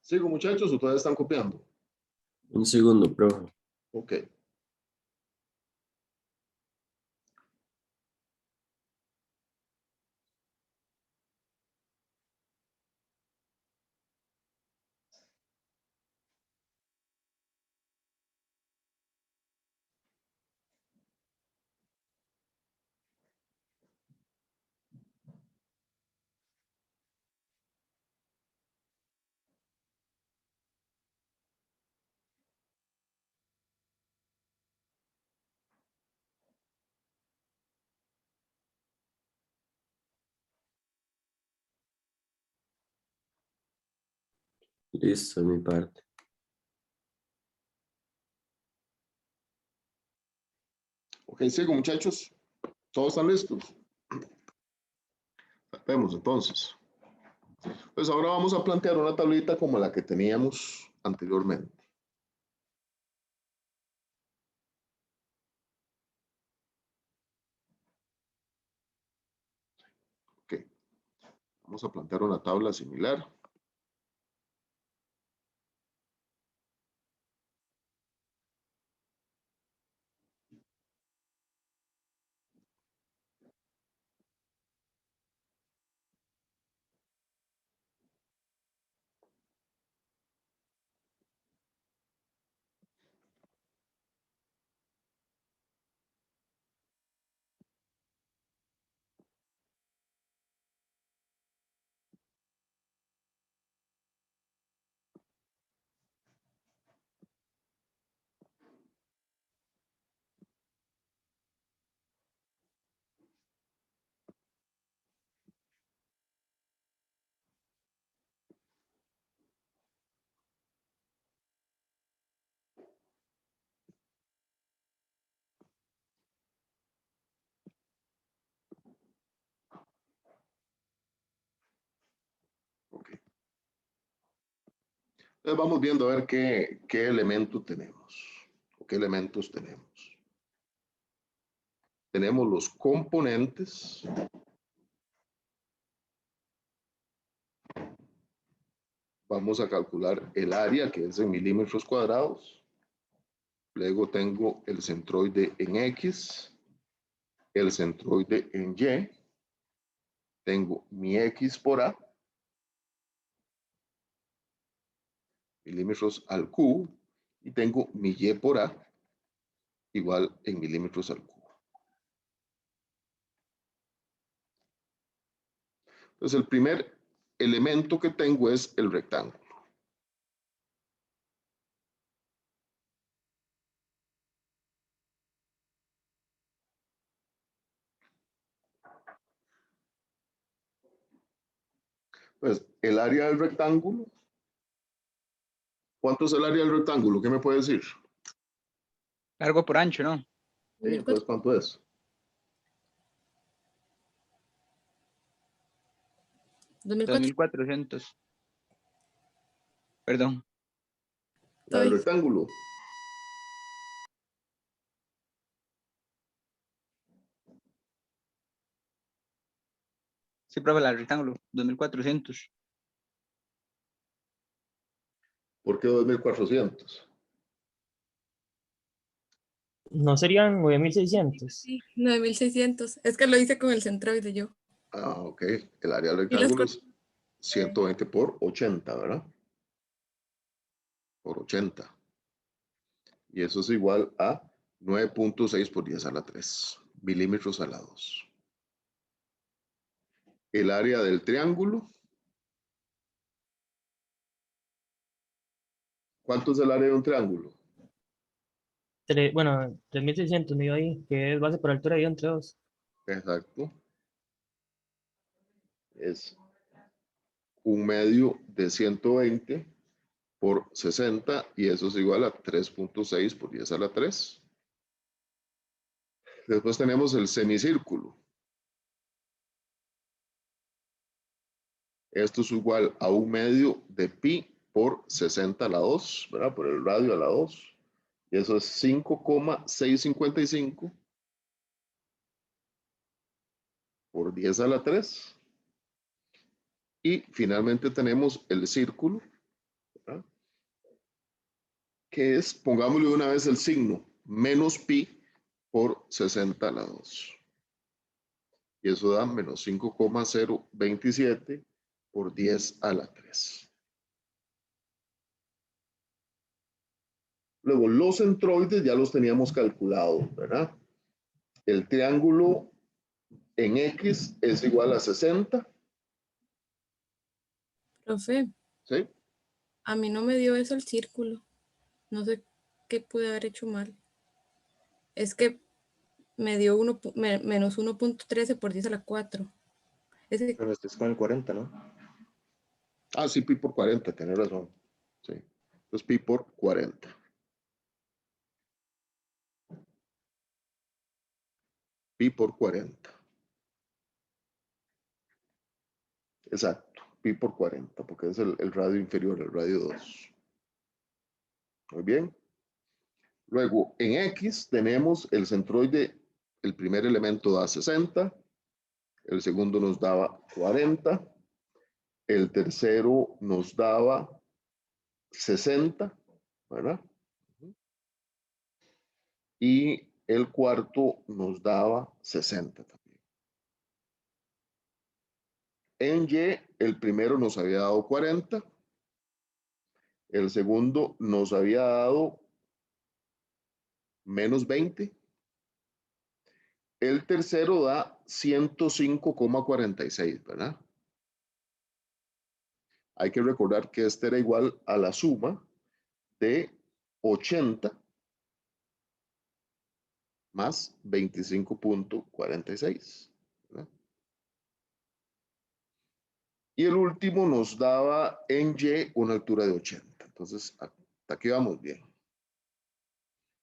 ¿Sigo, muchachos, o todavía están copiando? Un segundo, profe. Ok. Listo, mi parte. Ok, sigo, muchachos. ¿Todos están listos? Vemos entonces. Pues ahora vamos a plantear una tablita como la que teníamos anteriormente. Ok. Vamos a plantear una tabla similar. Ok. Entonces vamos viendo a ver qué elemento tenemos. O qué elementos tenemos. Tenemos los componentes. Vamos a calcular el área, que es en milímetros cuadrados. Luego tengo el centroide en X, el centroide en Y. Tengo mi X por A, milímetros al cubo, y tengo mi Y por A, igual en milímetros al cubo. Entonces, el primer elemento que tengo es el rectángulo. Pues el área del rectángulo. ¿Cuánto es el área del rectángulo? ¿Qué me puede decir? Largo por ancho, ¿no? Sí, entonces, ¿cuánto es? 2004. 2400. Perdón. La del Estoy. rectángulo. Sí, profe, el rectángulo. 2400. ¿Por qué 2400? ¿No serían 9600? Sí, 9600. Es que lo hice con el centroide yo. Ah, ok. El área del Y las rectángulo es 120 por 80, ¿verdad? Por 80. Y eso es igual a 9.6 por 10 a la 3 milímetros a la 2. El área del triángulo. ¿Cuánto es el área de un triángulo? Bueno, 3600 me dio ahí, que es base por altura y entre dos. Exacto. Es un medio de 120 por 60 y eso es igual a 3.6 por 10 a la 3. Después tenemos el semicírculo. Esto es igual a un medio de pi por 60 a la 2, ¿verdad? Por el radio a la 2. Y eso es 5,655 por 10 a la 3. Y finalmente tenemos el círculo, que es, pongámosle una vez el signo, menos pi por 60 a la 2. Y eso da menos 5,027 por 10 a la 3. Luego, los centroides ya los teníamos calculados, ¿verdad? El triángulo en X es igual a 60, Profe, ¿sí? a mí no me dio eso el círculo. No sé qué pude haber hecho mal. Es que me dio menos 1.13 por 10 a la 4. Ese, Pero este es con el 40, ¿no? Ah, sí, pi por 40, tenés razón. Sí. Entonces, pi por 40. Pi por 40. Exacto, pi por 40, porque es el radio inferior, el radio 2. Muy bien. Luego, en X tenemos el centroide, el primer elemento da 60, el segundo nos daba 40, el tercero nos daba 60, ¿verdad? Y el cuarto nos daba 60 también. En Y, el primero nos había dado 40, el segundo nos había dado menos 20, el tercero da 105,46, ¿verdad? Hay que recordar que este era igual a la suma de 80 más 25,46. ¿Verdad? Y el último nos daba en Y una altura de 80. Entonces, hasta aquí vamos bien.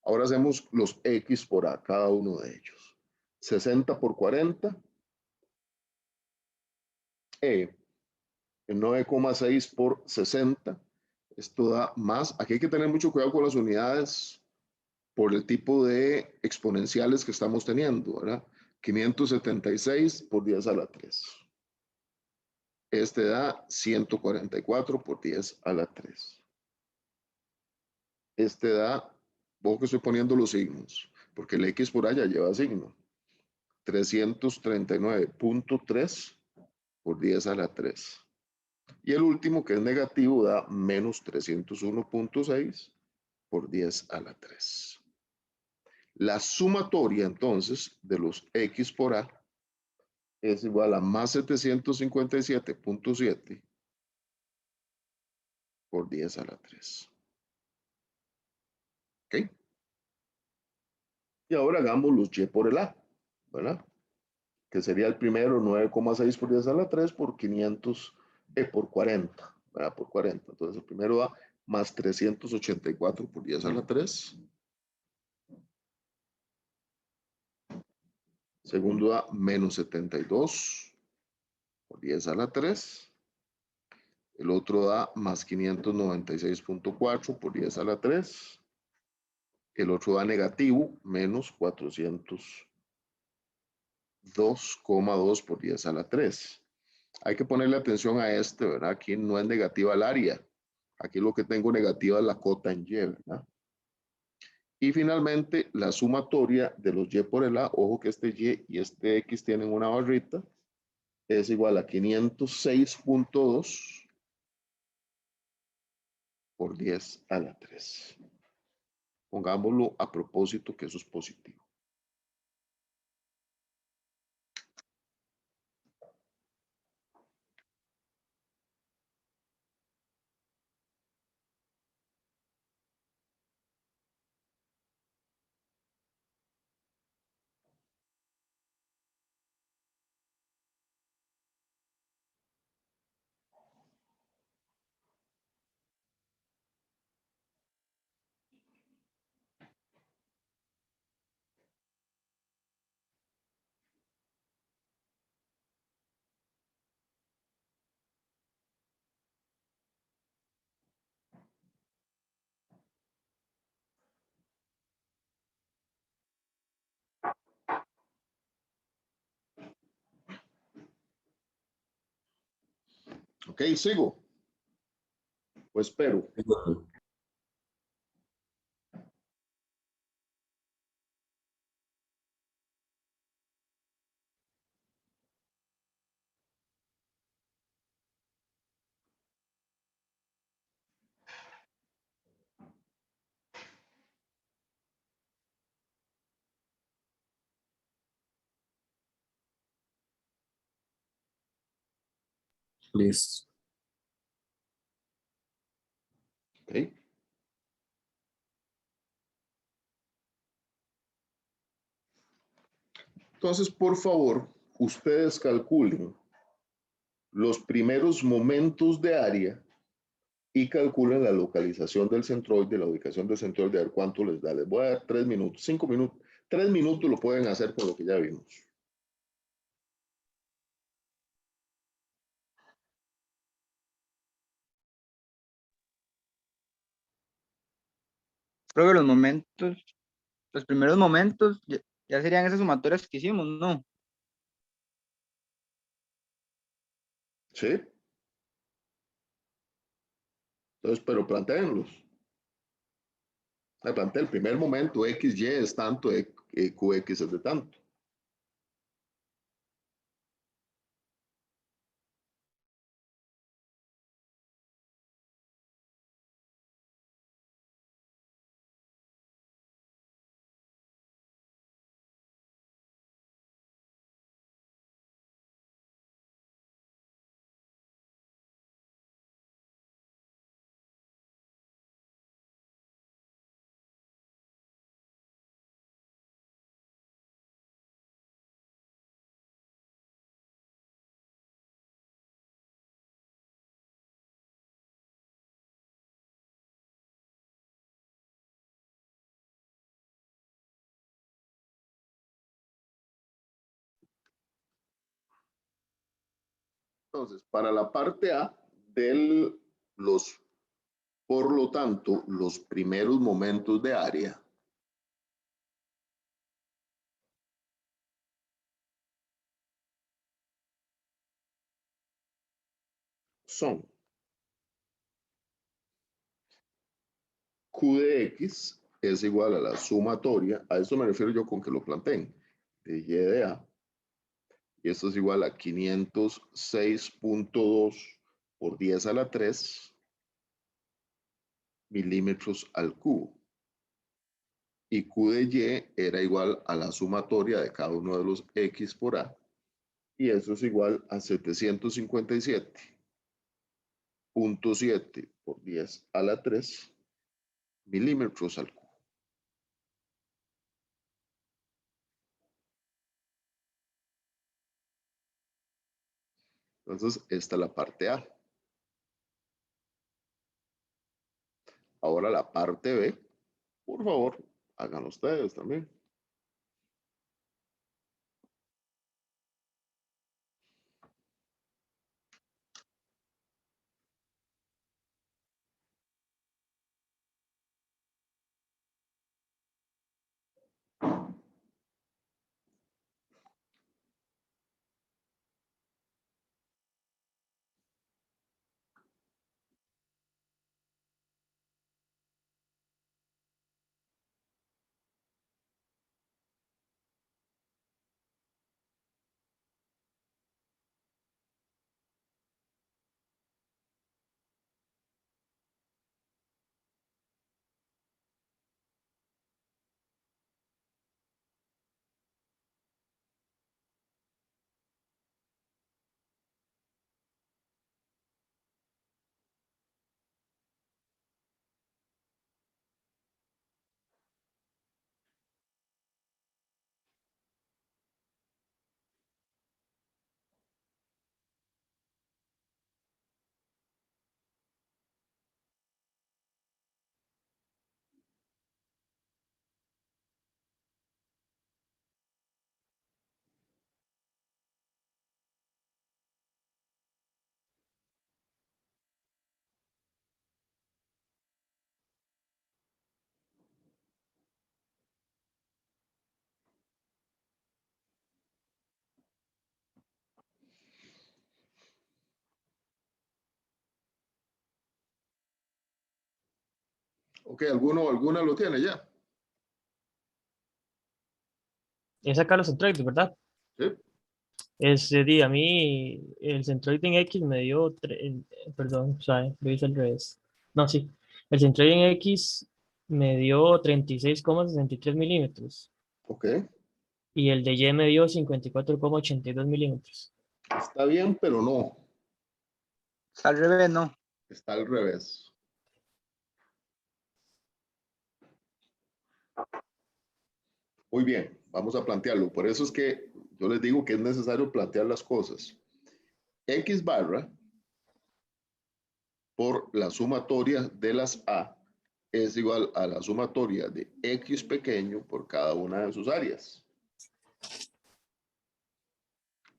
Ahora hacemos los X por A, cada uno de ellos. 60 por 40. El 9,6 por 60. Esto da más. Aquí hay que tener mucho cuidado con las unidades por el tipo de exponenciales que estamos teniendo, ¿verdad? 576 por 10 a la 3. Este da 144 por 10 a la 3. Este da, vos que estoy poniendo los signos, porque el X por allá lleva signo. 339,3 por 10 a la 3. Y el último, que es negativo, da menos 301,6 por 10 a la 3. La sumatoria, entonces, de los X por A es igual a más 757,7 por 10 a la 3. ¿Ok? Y ahora hagamos los Y por el A, ¿verdad? Que sería el primero 9,6 por 10 a la 3 por 500, por 40, ¿verdad? Por 40. Entonces el primero da más 384 por 10 a la 3. Segundo da menos 72 por 10 a la 3. El otro da más 596,4 por 10 a la 3. El otro da negativo, menos 402,2 por 10 a la 3. Hay que ponerle atención a este, ¿verdad? Aquí no es negativa el área. Aquí lo que tengo negativa es la cota en Y, ¿verdad? Y finalmente, la sumatoria de los Y por el A, ojo que este Y y este X tienen una barrita, es igual a 506,2 por 10 a la 3. Pongámoslo a propósito que eso es positivo. Ok, sigo. Pues espero. Listo. ¿Ok? Entonces, por favor, ustedes calculen los primeros momentos de área y calculen la localización del centroide, la ubicación del centroide, a ver cuánto les da. Les voy a dar 3 minutos, 5 minutos. 3 minutos lo pueden hacer con lo que ya vimos. Profe, los momentos, los primeros momentos ya serían esas sumatorias que hicimos, ¿no? ¿Sí? Entonces, pero plantéenlos. Plantea el primer momento, X, Y es tanto, QX es de tanto. Entonces, para la parte A de los, por lo tanto, los primeros momentos de área son Q de X es igual a la sumatoria, a eso me refiero yo con que lo planteen, de Y de A, y esto es igual a 506.2 por 10 a la 3 milímetros al cubo. Y Q de Y era igual a la sumatoria de cada uno de los X por A, y eso es igual a 757.7 por 10 a la 3 milímetros al cubo. Entonces, esta es la parte A. Ahora la parte B, por favor, hagan ustedes también. Ok, ¿alguna lo tiene ya? Es acá los centroides, ¿verdad? ¿Sí? A mí el centroide en X me dio, perdón, o sea, lo hice al revés. No, sí, el centroide en X me dio 36,63 milímetros Ok, y el de Y me dio 54,82 milímetros. está bien, pero no. Está al revés, ¿no? Está al revés. Muy bien, vamos a plantearlo. Por eso es que yo les digo que es necesario plantear las cosas. X barra por la sumatoria de las A es igual a la sumatoria de X pequeño por cada una de sus áreas.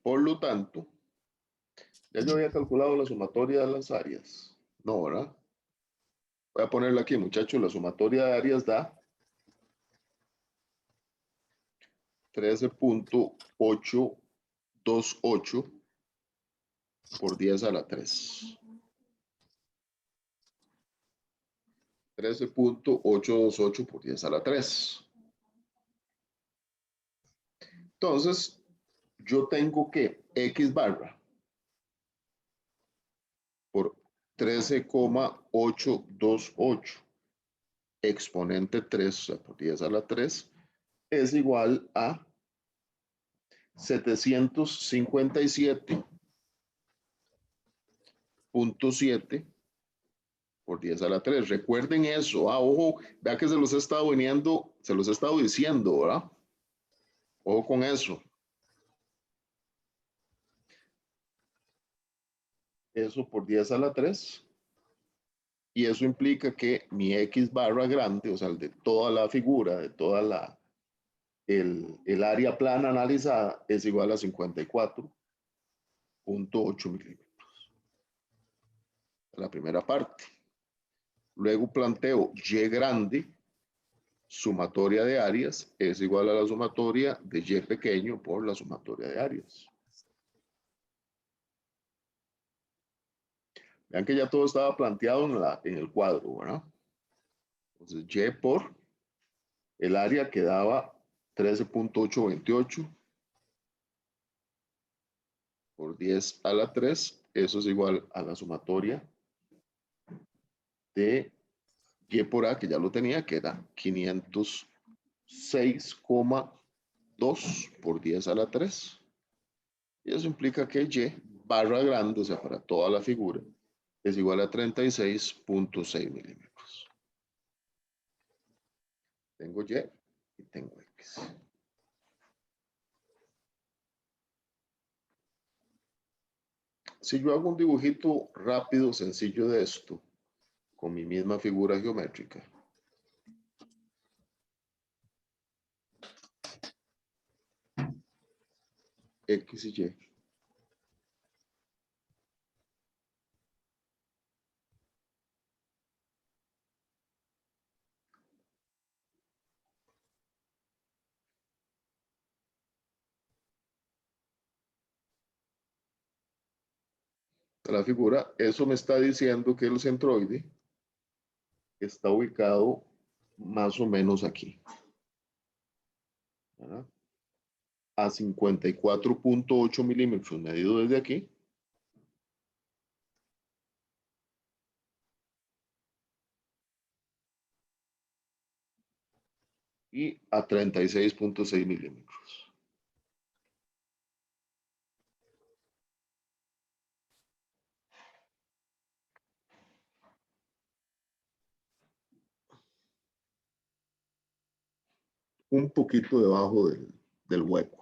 Por lo tanto, ya yo había calculado la sumatoria de las áreas. No, ¿verdad? Voy a ponerla aquí, muchachos. La sumatoria de áreas da 13.828 por 10 a la 3. 13.828 por 10 a la 3. Entonces, yo tengo que X barra por 13.828 exponente 3, o sea, por 10 a la 3, es igual a 757.7 por 10 a la 3. Recuerden eso. Ojo, vea que se los he estado diciendo, ¿verdad? Ojo con eso. Eso por 10 a la 3. Y eso implica que mi X barra grande, o sea, el de toda la figura, de toda el área plana analizada, es igual a 54.8 milímetros. La primera parte. Luego planteo Y grande, sumatoria de áreas, es igual a la sumatoria de Y pequeño por la sumatoria de áreas. Vean que ya todo estaba planteado en el cuadro, ¿verdad? Entonces, Y por el área que daba 13.828 por 10 a la 3, eso es igual a la sumatoria de Y por A, que ya lo tenía, que era 506,2 por 10 a la 3. Y eso implica que Y barra grande, o sea, para toda la figura, es igual a 36.6 milímetros. Tengo Y y tengo X. Si yo hago un dibujito rápido, sencillo de esto, con mi misma figura geométrica, X y Y. La figura, eso me está diciendo que el centroide está ubicado más o menos aquí, ¿verdad? A 54.8 milímetros medido desde aquí. Y a 36.6 milímetros. Un poquito debajo del hueco.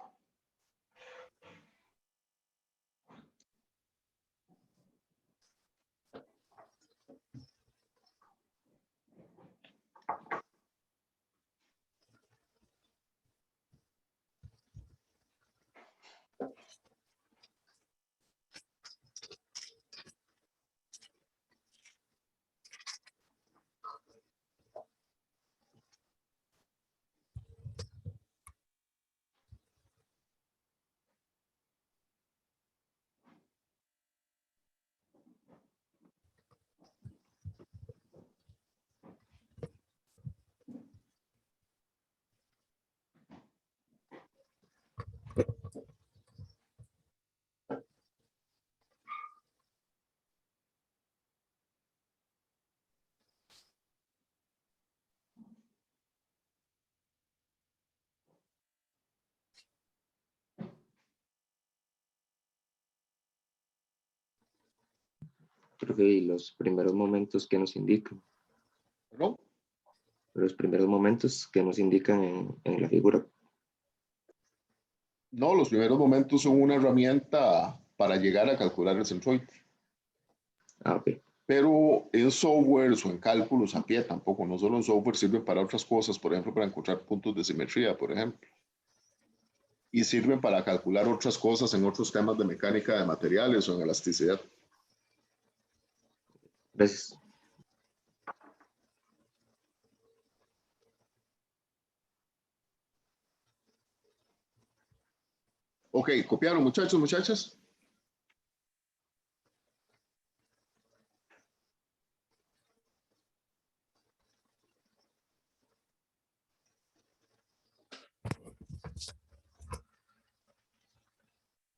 Profe, y los primeros momentos que nos indican, ¿No? los primeros momentos que nos indican en la figura. No, los primeros momentos son una herramienta para llegar a calcular el centroide. Ah, ok. Pero en softwares o en cálculos a pie tampoco, no solo en software, sirven para otras cosas, por ejemplo, para encontrar puntos de simetría, por ejemplo. Y sirven para calcular otras cosas en otros temas de mecánica de materiales o en elasticidad. Gracias. Ok, ¿copiaron muchachos, muchachas?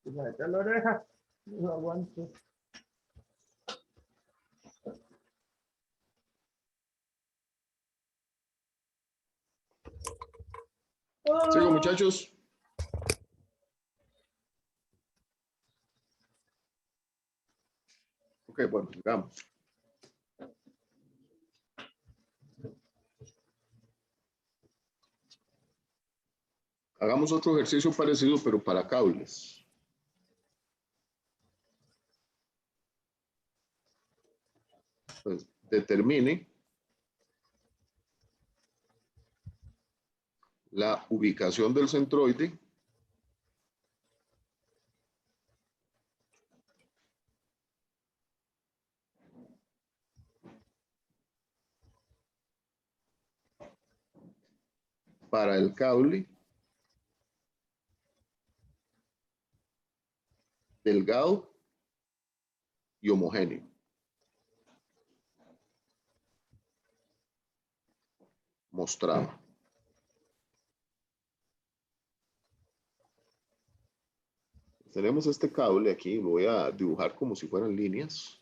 La oreja. No aguanto. Sigo muchachos. Ok, bueno, sigamos. Hagamos otro ejercicio parecido, pero para cables. Pues, determine la ubicación del centroide para el cable delgado y homogéneo. Mostrado. Tenemos este cable aquí, lo voy a dibujar como si fueran líneas.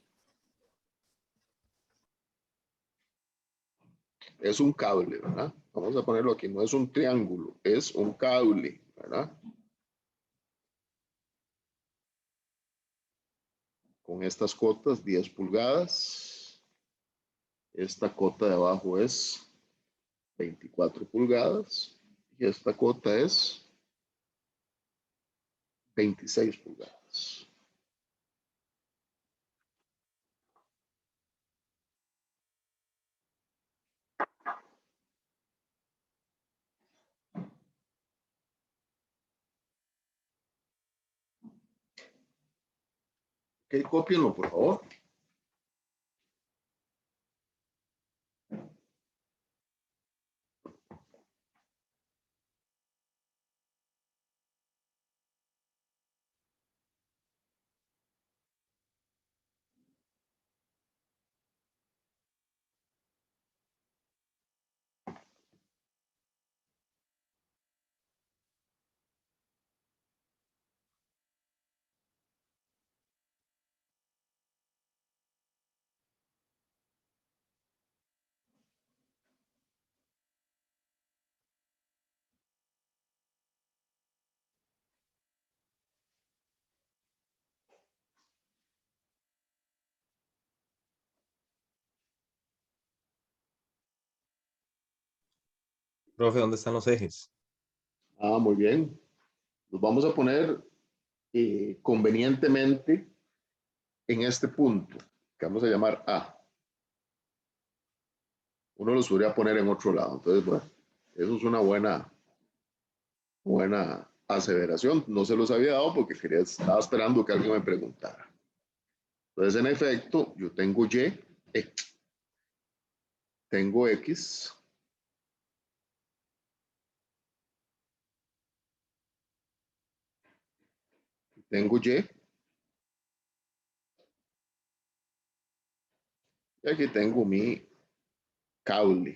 Es un cable, ¿verdad? Vamos a ponerlo aquí, no es un triángulo, es un cable, ¿verdad? Con estas cotas, 10 pulgadas. Esta cota de abajo es 24 pulgadas. Y esta cota es 26 pulgadas. Ok, cópienlo, por favor. Profe, ¿dónde están los ejes? Ah, muy bien. Los vamos a poner convenientemente en este punto, que vamos a llamar A. Uno los podría poner en otro lado. Entonces, bueno, eso es una buena aseveración. No se los había dado porque estaba esperando que alguien me preguntara. Entonces, en efecto, yo tengo Y, tengo X, tengo y aquí tengo mi cable.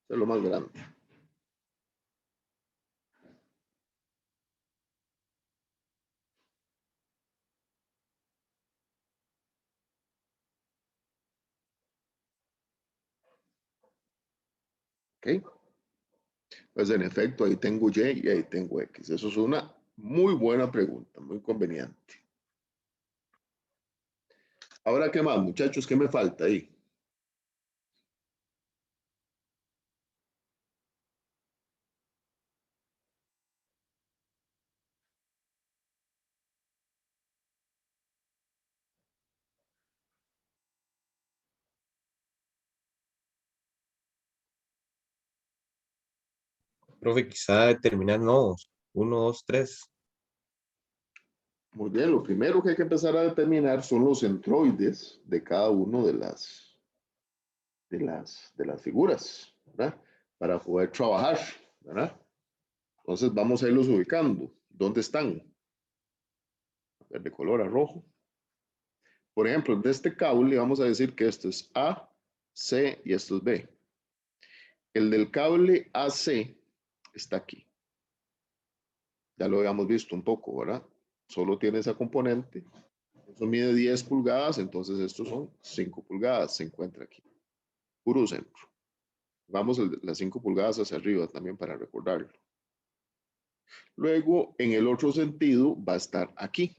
Eso es lo más grande. ¿Ok? Pues en efecto, ahí tengo Y y ahí tengo X. Eso es una muy buena pregunta, muy conveniente. Ahora, ¿qué más, muchachos? ¿Qué me falta ahí? Profe, quizá determinar nodos. 1, 2, 3. Muy bien, lo primero que hay que empezar a determinar son los centroides de cada uno de las figuras, ¿verdad? Para poder trabajar, ¿verdad? Entonces vamos a irlos ubicando. ¿Dónde están? De color a rojo. Por ejemplo, de este cable vamos a decir que esto es A, C y esto es B. El del cable AC está aquí. Ya lo habíamos visto un poco, ¿verdad? Solo tiene esa componente. Eso mide 10 pulgadas, entonces estos son 5 pulgadas. Se encuentra aquí. Puro centro. Vamos las 5 pulgadas hacia arriba también para recordarlo. Luego, en el otro sentido, va a estar aquí.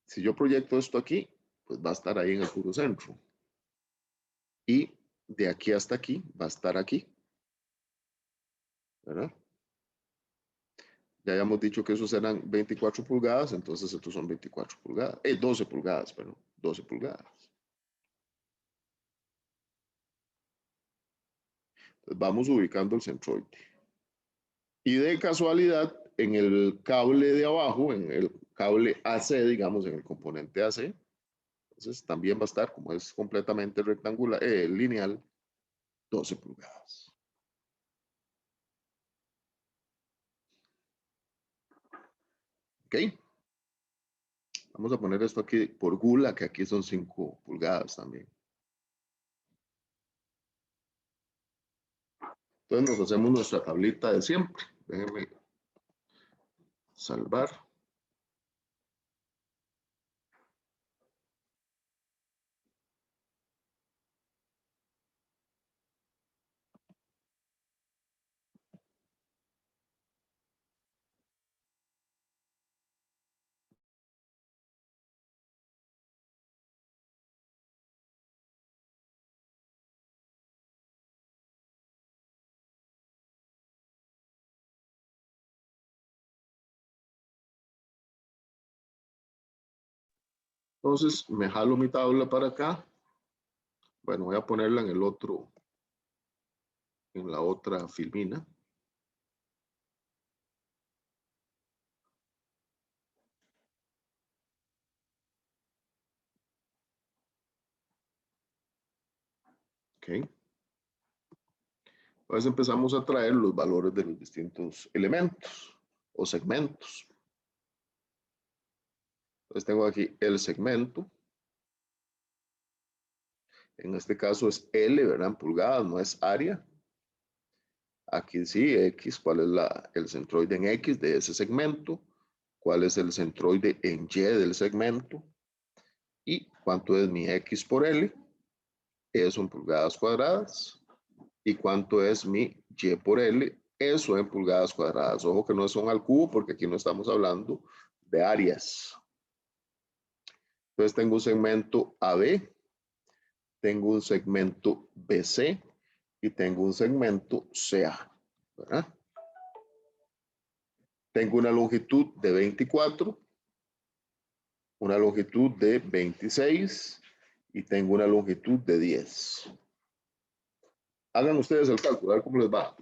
Si yo proyecto esto aquí, pues va a estar ahí en el puro centro. Y de aquí hasta aquí va a estar aquí, ¿verdad? Ya habíamos dicho que esos eran 24 pulgadas, entonces estos son 24 pulgadas, 12 pulgadas, perdón, 12 pulgadas. Entonces vamos ubicando el centroide. Y de casualidad, en el cable de abajo, en el cable AC, digamos, en el componente AC, entonces también va a estar, como es completamente rectangular, lineal, 12 pulgadas. ¿Ok? Vamos a poner esto aquí por gula, que aquí son 5 pulgadas también. Entonces nos hacemos nuestra tablita de siempre. Déjenme salvar. Entonces me jalo mi tabla para acá. Bueno, voy a ponerla en el otro, en la otra filmina. Ok. Entonces empezamos a traer los valores de los distintos elementos o segmentos. Entonces tengo aquí el segmento. En este caso es L, ¿verdad? En pulgadas, no es área. Aquí sí, X, ¿cuál es el centroide en X de ese segmento? ¿Cuál es el centroide en Y del segmento? ¿Y cuánto es mi X por L? Eso en pulgadas cuadradas. ¿Y cuánto es mi Y por L? Eso en pulgadas cuadradas. Ojo que no son al cubo porque aquí no estamos hablando de áreas. Entonces tengo un segmento AB, tengo un segmento BC y tengo un segmento CA, ¿verdad? Tengo una longitud de 24, una longitud de 26 y tengo una longitud de 10. Hagan ustedes el cálculo, a ver cómo les va.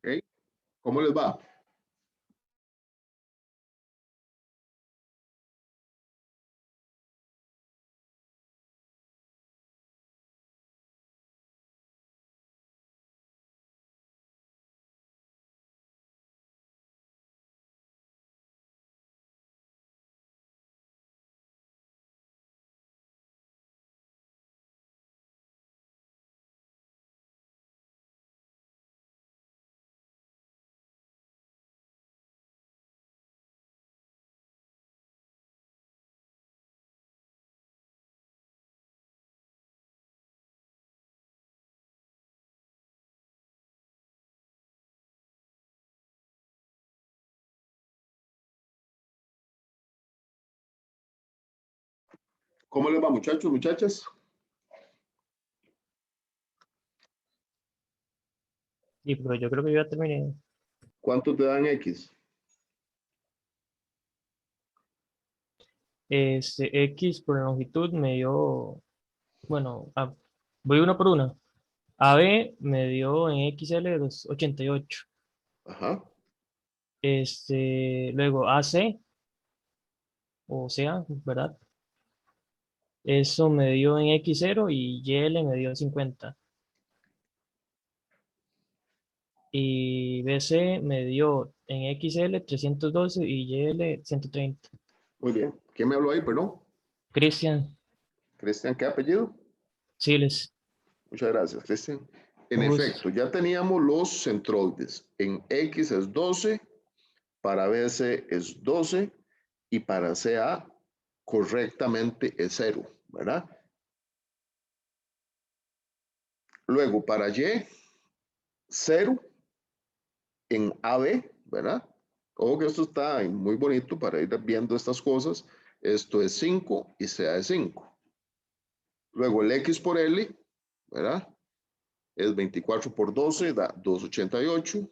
¿Ok? ¿Cómo les va? ¿Cómo les va, muchachos, muchachas? Sí, pero yo creo que ya terminé. ¿Cuánto te dan X? X por longitud me dio, bueno, voy una por una. AB me dio en XL 88. Ajá. Luego AC, o sea, ¿verdad? Eso me dio en X0 y YL me dio 50. Y BC me dio en XL 312 y YL 130. Muy bien. ¿Quién me habló ahí, perdón? Cristian Cristian, ¿qué apellido? Siles, Muchas gracias, Cristian. En un gusto. efecto, ya teníamos los centroides. En X es 12, para BC es 12 y para CA correctamente es 0, ¿verdad? Luego para Y, 0 en AB, ¿verdad? Ojo que esto está muy bonito para ir viendo estas cosas. Esto es 5 y CA es 5. Luego el X por L, ¿verdad? Es 24 por 12, da 288.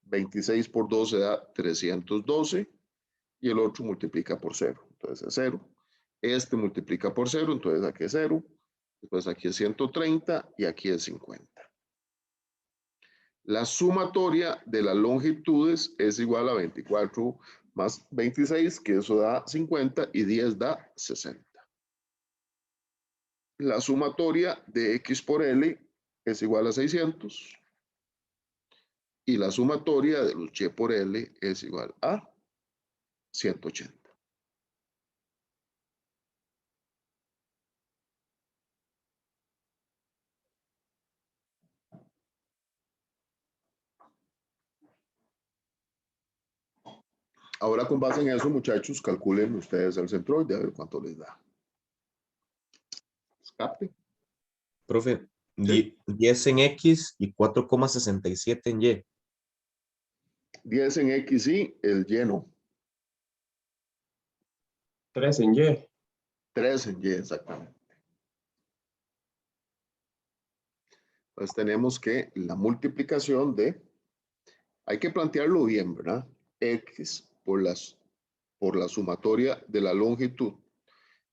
26 por 12 da 312 y el otro multiplica por 0. Entonces es 0. Este multiplica por 0, entonces aquí es 0. Después aquí es 130 y aquí es 50. La sumatoria de las longitudes es igual a 24 más 26, que eso da 50, y 10 da 60. La sumatoria de X por L es igual a 600. Y la sumatoria de los Y por L es igual a 180. Ahora, con base en eso, muchachos, calculen ustedes el centroide a ver cuánto les da. Escape. Profe, Sí. 10 en X y 4,67 en Y. 10 en X y el lleno. 3 en Y. 3 en Y, exactamente. Pues tenemos que la multiplicación de, hay que plantearlo bien, ¿verdad? X por la sumatoria de la longitud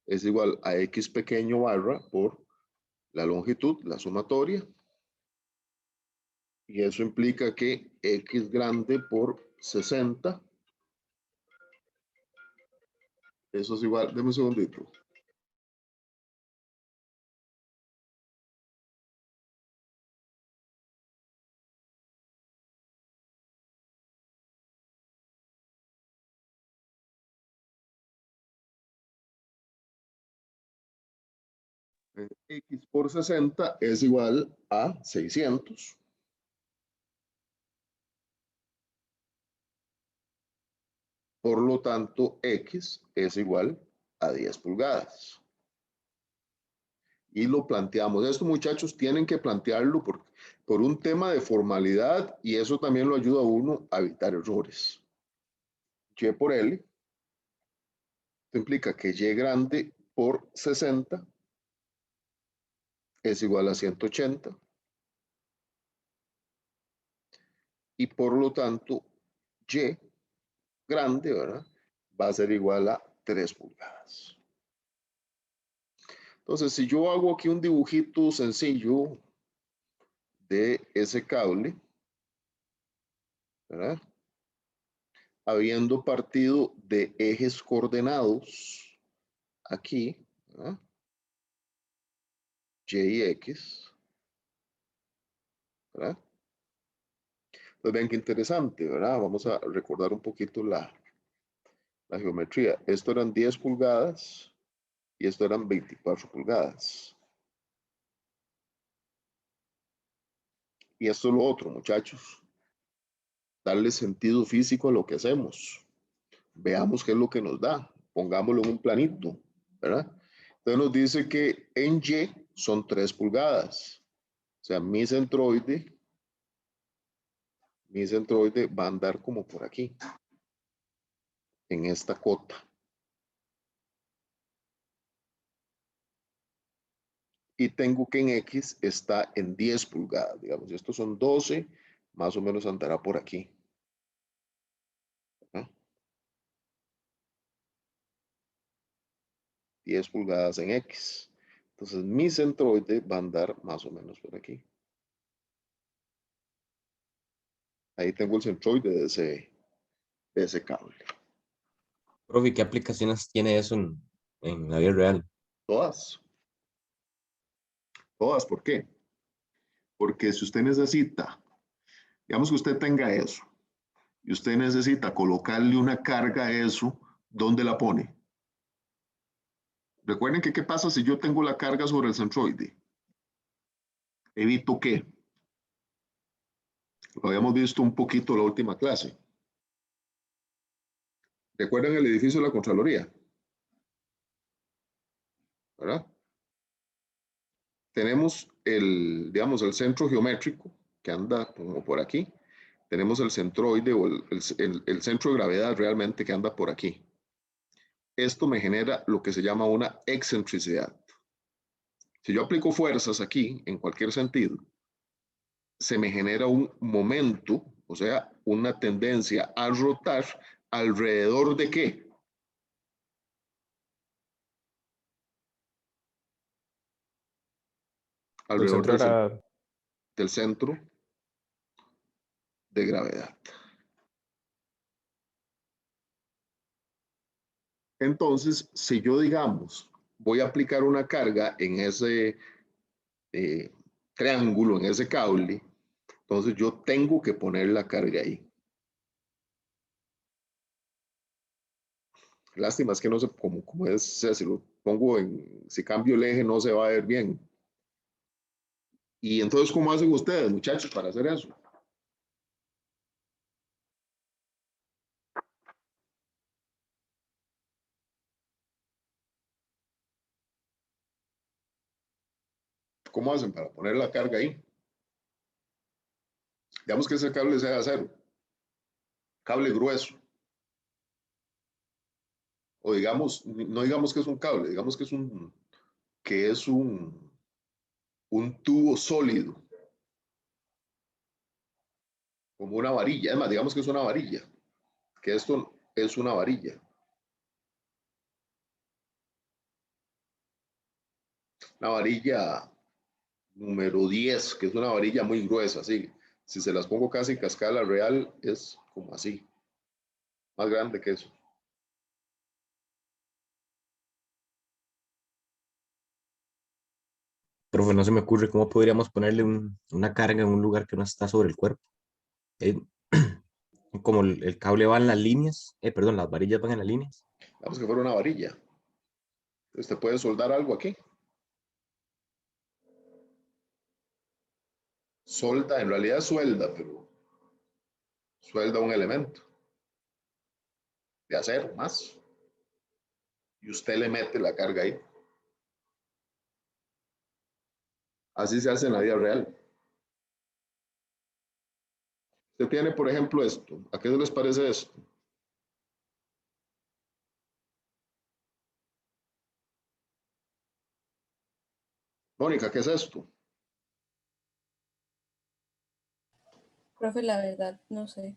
es igual a X pequeño barra por la longitud, la sumatoria. Y eso implica que X grande por 60. Eso es igual, deme un segundito. X por 60 es igual a 600. Por lo tanto, X es igual a 10 pulgadas. Y lo planteamos. Esto, muchachos, tienen que plantearlo por un tema de formalidad, y eso también lo ayuda a uno a evitar errores. Y por L esto implica que Y grande por 60 es igual a 180. y por lo tanto Y grande, ¿verdad? Va a ser igual a 3 pulgadas. Entonces, si yo hago aquí un dibujito sencillo de ese cable, ¿verdad? Habiendo partido de ejes coordenados aquí, ¿verdad? Y y X, ¿verdad? Pues vean qué interesante, ¿verdad? Vamos a recordar un poquito la geometría. Esto eran 10 pulgadas y esto eran 24 pulgadas. Y esto es lo otro, muchachos. Darle sentido físico a lo que hacemos. Veamos qué es lo que nos da. Pongámoslo en un planito, ¿verdad? Entonces nos dice que en Y son 3 pulgadas. O sea, mi centroide va a andar como por aquí, en esta cota. Y tengo que en X está en 10 pulgadas, digamos. Estos son 12, más o menos andará por aquí. ¿Ah? 10 pulgadas en X. Entonces mi centroide va a andar más o menos por aquí. Ahí tengo el centroide de ese cable. Profe, ¿qué aplicaciones tiene eso en la vida real? Todas. Todas, ¿por qué? Porque si usted necesita, digamos que usted tenga eso, y usted necesita colocarle una carga a eso, ¿dónde la pone? Recuerden que qué pasa si yo tengo la carga sobre el centroide. Evito que, lo habíamos visto un poquito en la última clase. ¿Recuerdan el edificio de la Contraloría? ¿Verdad? Tenemos digamos, el centro geométrico que anda como por aquí. Tenemos el centroide o el centro de gravedad realmente que anda por aquí. Esto me genera lo que se llama una excentricidad. Si yo aplico fuerzas aquí, en cualquier sentido, se me genera un momento, o sea, una tendencia a rotar alrededor de qué? Alrededor del centro de gravedad. Entonces, si yo, digamos, voy a aplicar una carga en ese triángulo, en ese cable, entonces yo tengo que poner la carga ahí. Lástima es que no sé cómo es, o sea, si lo pongo si cambio el eje no se va a ver bien. Y entonces, ¿cómo hacen ustedes, muchachos, para hacer eso? ¿Cómo hacen para poner la carga ahí? Digamos que ese cable sea de acero, cable grueso. O digamos, no digamos que es un cable, digamos que es un tubo sólido, como una varilla. Es más, digamos que es una varilla, que esto es una varilla. Una varilla número 10, que es una varilla muy gruesa, así. Si se las pongo casi en escala real, es como así, más grande que eso. Profe, no se me ocurre cómo podríamos ponerle una carga en un lugar que no está sobre el cuerpo. Eh, como el cable va en las líneas, perdón, las varillas van en las líneas. Vamos que fuera una varilla. Usted puede soldar algo aquí. Solda, en realidad suelda, pero suelda un elemento de acero más. Y usted le mete la carga ahí. Así se hace en la vida real. Usted tiene, por ejemplo, esto. ¿A qué les parece esto? Mónica, ¿qué es esto? Profe, la verdad, no sé.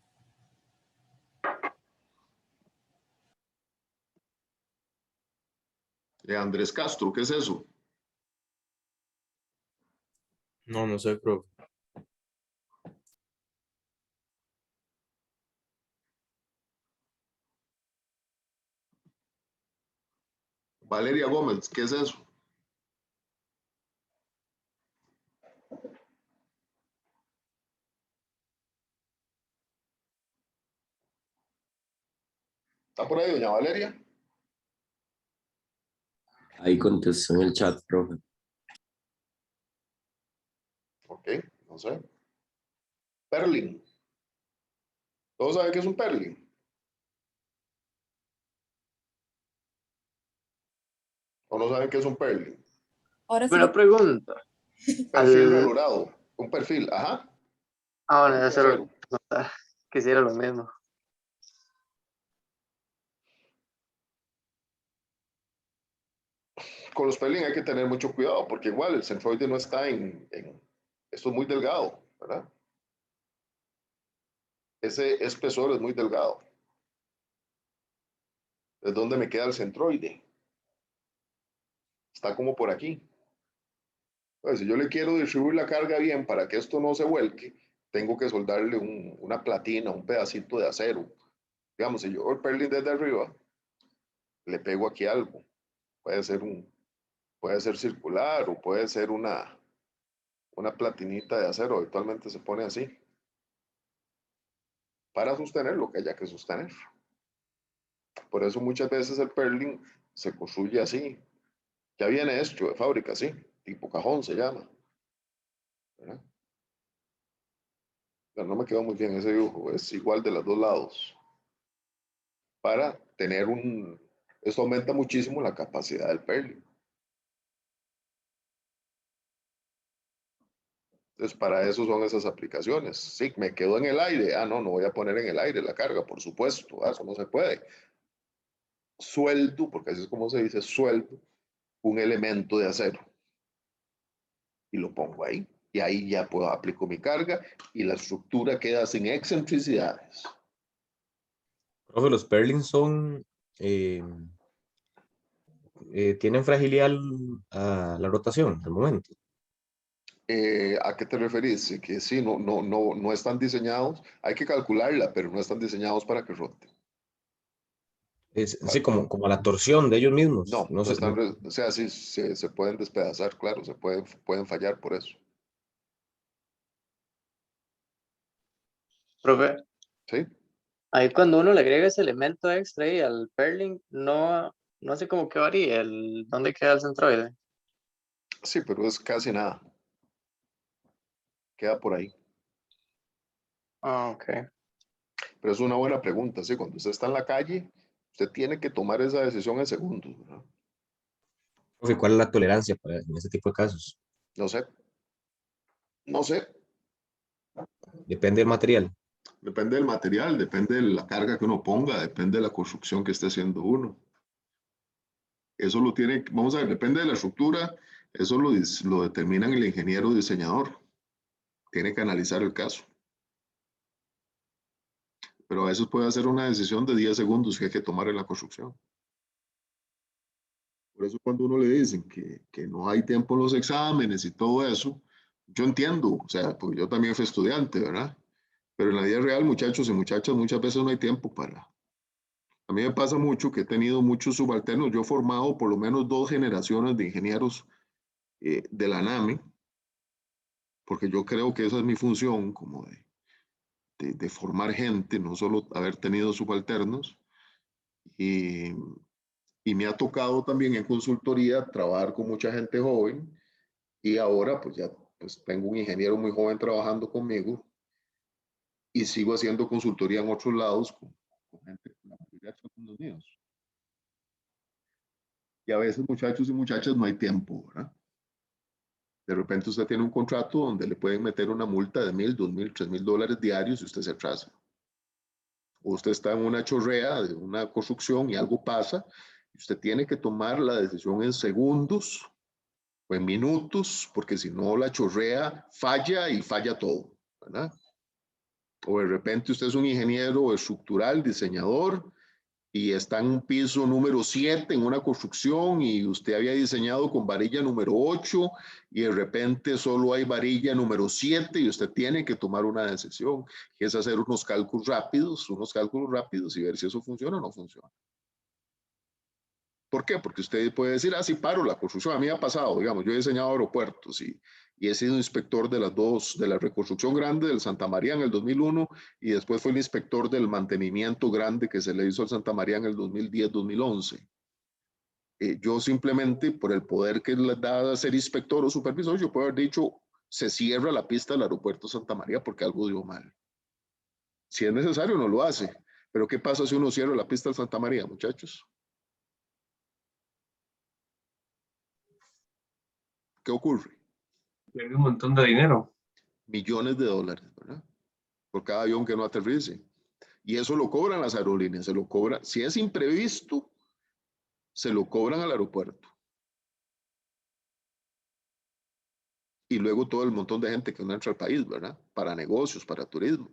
Andrés Castro, ¿qué es eso? No, no sé, profe. Valeria Gómez, ¿qué es eso? ¿Está por ahí, doña Valeria? Ahí contestó en el chat, profe. Ok, no sé. Perling. ¿Todos saben qué es un perling? ¿O no saben qué es un perling? Ahora sí, Una pregunta. Perfil Al... valorado. Un perfil, ajá. Ah, bueno, Un eso lo casero. quisiera lo mismo. Con los perling hay que tener mucho cuidado porque igual el centroide no está esto es muy delgado, ¿verdad? Ese espesor es muy delgado. ¿Es donde me queda el centroide? Está como por aquí. Pues, si yo le quiero distribuir la carga bien para que esto no se vuelque, tengo que soldarle una platina, un pedacito de acero. Digamos, si yo el perling desde arriba, le pego aquí algo. Puede ser puede ser circular o puede ser una platinita de acero. Habitualmente se pone así. Para sostener lo que haya que sostener. Por eso muchas veces el perling se construye así. Ya viene hecho de fábrica, así. Tipo cajón se llama. ¿Verdad? Pero no me quedó muy bien ese dibujo. Es igual de los dos lados. Para tener esto aumenta muchísimo la capacidad del perling. Entonces, para eso son esas aplicaciones. Sí, me quedo en el aire. Ah, no voy a poner en el aire la carga, por supuesto. Eso no se puede. Sueldo, porque así es como se dice, sueldo, un elemento de acero. Y lo pongo ahí. Y ahí ya puedo aplico mi carga y la estructura queda sin excentricidades. Profe, los Perlins son, tienen fragilidad a la rotación al momento. ¿A qué te referís? Que sí, no están diseñados, hay que calcularla, pero no están diseñados para que rote. Sí, como la torsión de ellos mismos. No Sé, están, o sea, sí se pueden despedazar, claro, pueden fallar por eso. Profe, ¿Sí? ahí cuando uno le agrega ese elemento extra ahí al Perling, no sé cómo que varía, dónde queda el centroide. Sí, pero es casi nada. Queda por ahí. Ah, ok. Pero es una buena pregunta, sí, cuando usted está en la calle, usted tiene que tomar esa decisión en segundos, ¿verdad? profe, ¿cuál es la tolerancia en ese tipo de casos? No sé, no sé. Depende del material. Depende del material, depende de la carga que uno ponga, depende de la construcción que esté haciendo uno. Eso lo tiene, vamos a ver, depende de la estructura, eso lo determina el ingeniero diseñador. Tiene que analizar el caso. Pero a veces puede hacer una decisión de 10 segundos que hay que tomar en la construcción. Por eso cuando uno le dicen que no hay tiempo en los exámenes y todo eso, yo entiendo, o sea, porque yo también fui estudiante, ¿verdad? Pero en la vida real, muchachos y muchachas, muchas veces no hay tiempo para. A mí me pasa mucho que he tenido muchos subalternos. Yo he formado por lo menos 2 generaciones de ingenieros de la NAME, porque yo creo que esa es mi función, como de formar gente, no solo haber tenido subalternos. Y, y me ha tocado también en consultoría trabajar con mucha gente joven y ahora pues ya pues tengo un ingeniero muy joven trabajando conmigo y sigo haciendo consultoría en otros lados con gente con la mayoría son los míos. Y a veces muchachos y muchachas no hay tiempo, ¿verdad? De repente usted tiene un contrato donde le pueden meter una multa de $1,000, $2,000, $3,000 diarios si usted se atrasa. O usted está en una chorrea de una construcción y algo pasa, y usted tiene que tomar la decisión en segundos o en minutos, porque si no la chorrea falla y falla todo, ¿verdad? O de repente usted es un ingeniero estructural, diseñador, y está en un piso número 7 en una construcción y usted había diseñado con varilla número 8 y de repente solo hay varilla número 7 y usted tiene que tomar una decisión, que es hacer unos cálculos rápidos y ver si eso funciona o no funciona. ¿Por qué? Porque usted puede decir, ah, sí, paro la construcción. A mí me ha pasado, digamos, yo he diseñado aeropuertos y he sido inspector de las dos, de la reconstrucción grande del Santa María en el 2001 y después fue el inspector del mantenimiento grande que se le hizo al Santa María en el 2010-2011. Yo simplemente, por el poder que le da ser inspector o supervisor, yo puedo haber dicho, se cierra la pista del aeropuerto Santa María porque algo dio mal. Si es necesario, no lo hace. Pero ¿qué pasa si uno cierra la pista del Santa María, muchachos? ¿Qué ocurre? Pierde un montón de dinero. Millones de dólares, ¿verdad? Por cada avión que no aterrice. Y eso lo cobran las aerolíneas, se lo cobran. Si es imprevisto, se lo cobran al aeropuerto. Y luego todo el montón de gente que no entra al país, ¿verdad? Para negocios, para turismo.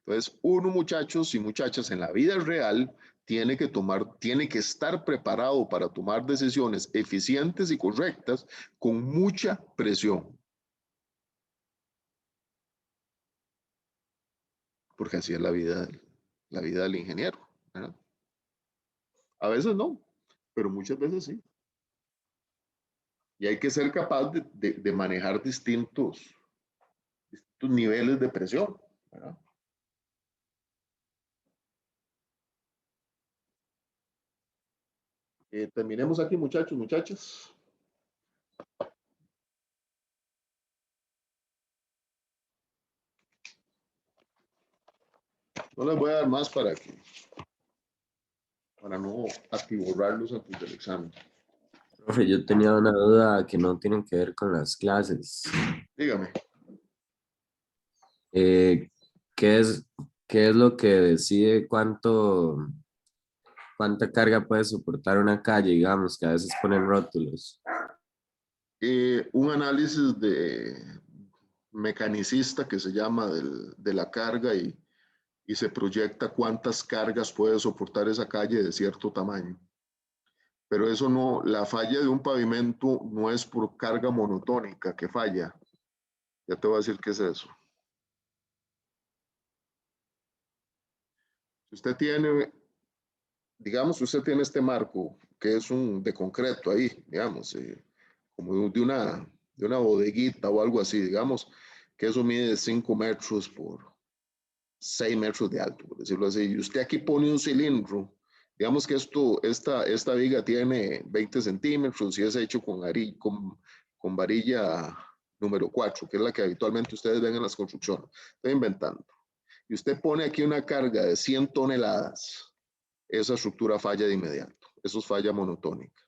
Entonces, uno, muchachos y muchachas, en la vida real tiene que estar preparado para tomar decisiones eficientes y correctas con mucha presión. Porque así es la vida del ingeniero, ¿verdad? A veces no, pero muchas veces sí. Y hay que ser capaz de manejar distintos niveles de presión, ¿verdad? Terminemos aquí, muchachos, muchachas. No les voy a dar más para no atiborrarlos antes del examen. Profe, yo tenía una duda que no tiene que ver con las clases. Dígame. ¿Qué es lo que decide cuánta carga puede soportar una calle, digamos, que a veces ponen rótulos? Un análisis de mecanicista que se llama de la carga y se proyecta cuántas cargas puede soportar esa calle de cierto tamaño. Pero eso no, la falla de un pavimento no es por carga monotónica que falla. Ya te voy a decir qué es eso. Si usted tiene, digamos, usted tiene este marco que es de concreto ahí, digamos, como de una bodeguita o algo así, digamos, que eso mide 5 metros por 6 metros de alto, por decirlo así. Y usted aquí pone un cilindro, digamos que esta viga tiene 20 centímetros y es hecho con varilla número 4, que es la que habitualmente ustedes ven en las construcciones. Estoy inventando. Y usted pone aquí una carga de 100 toneladas, esa estructura falla de inmediato. Eso es falla monotónica.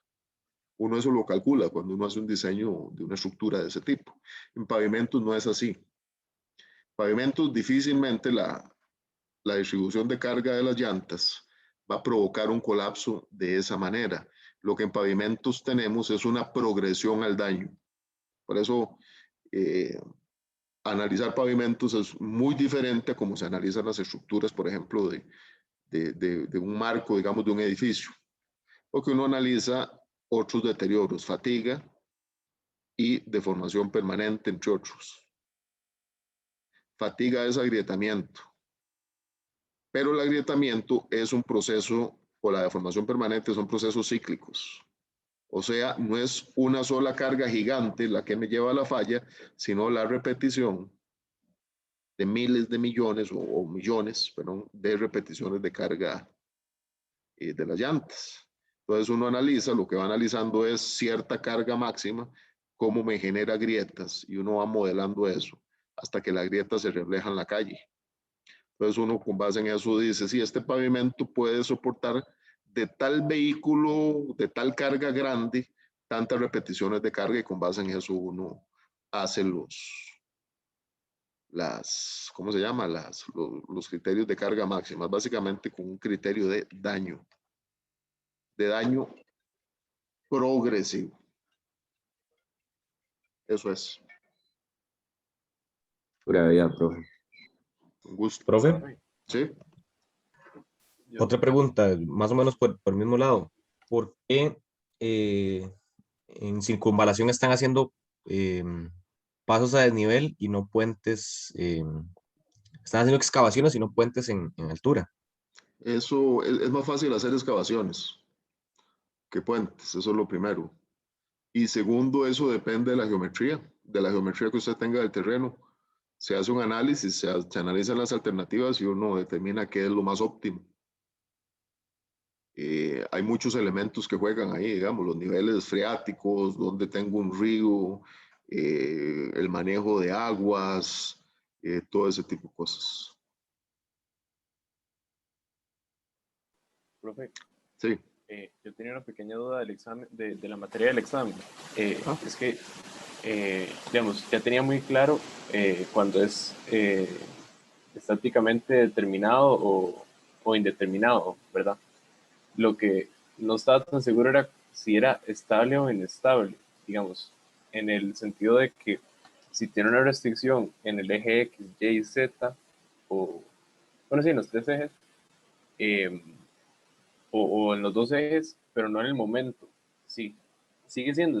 Uno eso lo calcula cuando uno hace un diseño de una estructura de ese tipo. En pavimentos no es así. Pavimentos difícilmente la distribución de carga de las llantas va a provocar un colapso de esa manera. Lo que en pavimentos tenemos es una progresión al daño. Por eso, analizar pavimentos es muy diferente a cómo se analizan las estructuras, por ejemplo, de un marco, digamos, de un edificio. Porque uno analiza otros deterioros, fatiga y deformación permanente, entre otros. Fatiga es agrietamiento. Pero el agrietamiento es un proceso, o la deformación permanente son procesos cíclicos. O sea, no es una sola carga gigante la que me lleva a la falla, sino la repetición de miles de millones o millones, perdón, de repeticiones de carga de las llantas. Entonces uno analiza, lo que va analizando es cierta carga máxima, cómo me genera grietas, y uno va modelando eso hasta que la grieta se refleja en la calle. Entonces uno con base en eso dice, sí, este pavimento puede soportar de tal vehículo, de tal carga grande, tantas repeticiones de carga, y con base en eso uno hace ¿cómo se llama? Los criterios de carga máxima, básicamente con un criterio de daño progresivo. Eso es. Pura vida, profe. Un gusto. Profe, Sí. otra pregunta, más o menos por el mismo lado. ¿Por qué en circunvalación están haciendo pasos a desnivel y no puentes? Están haciendo excavaciones y no puentes en altura. Eso es más fácil hacer excavaciones que puentes, eso es lo primero. Y segundo, eso depende de la geometría que usted tenga del terreno. Se hace un análisis, se analizan las alternativas y uno determina qué es lo más óptimo. Hay muchos elementos que juegan ahí, digamos, los niveles freáticos, donde tengo un río, el manejo de aguas, todo ese tipo de cosas. Profe, Sí. yo tenía una pequeña duda del examen, de la materia del examen. Es que, digamos, ya tenía muy claro cuando es estáticamente determinado o indeterminado, ¿verdad? Lo que no estaba tan seguro era si era estable o inestable, digamos, en el sentido de que si tiene una restricción en el eje X, Y y Z, o, bueno, sí, en los tres ejes, o en los dos ejes, pero no en el momento, sí, sigue siendo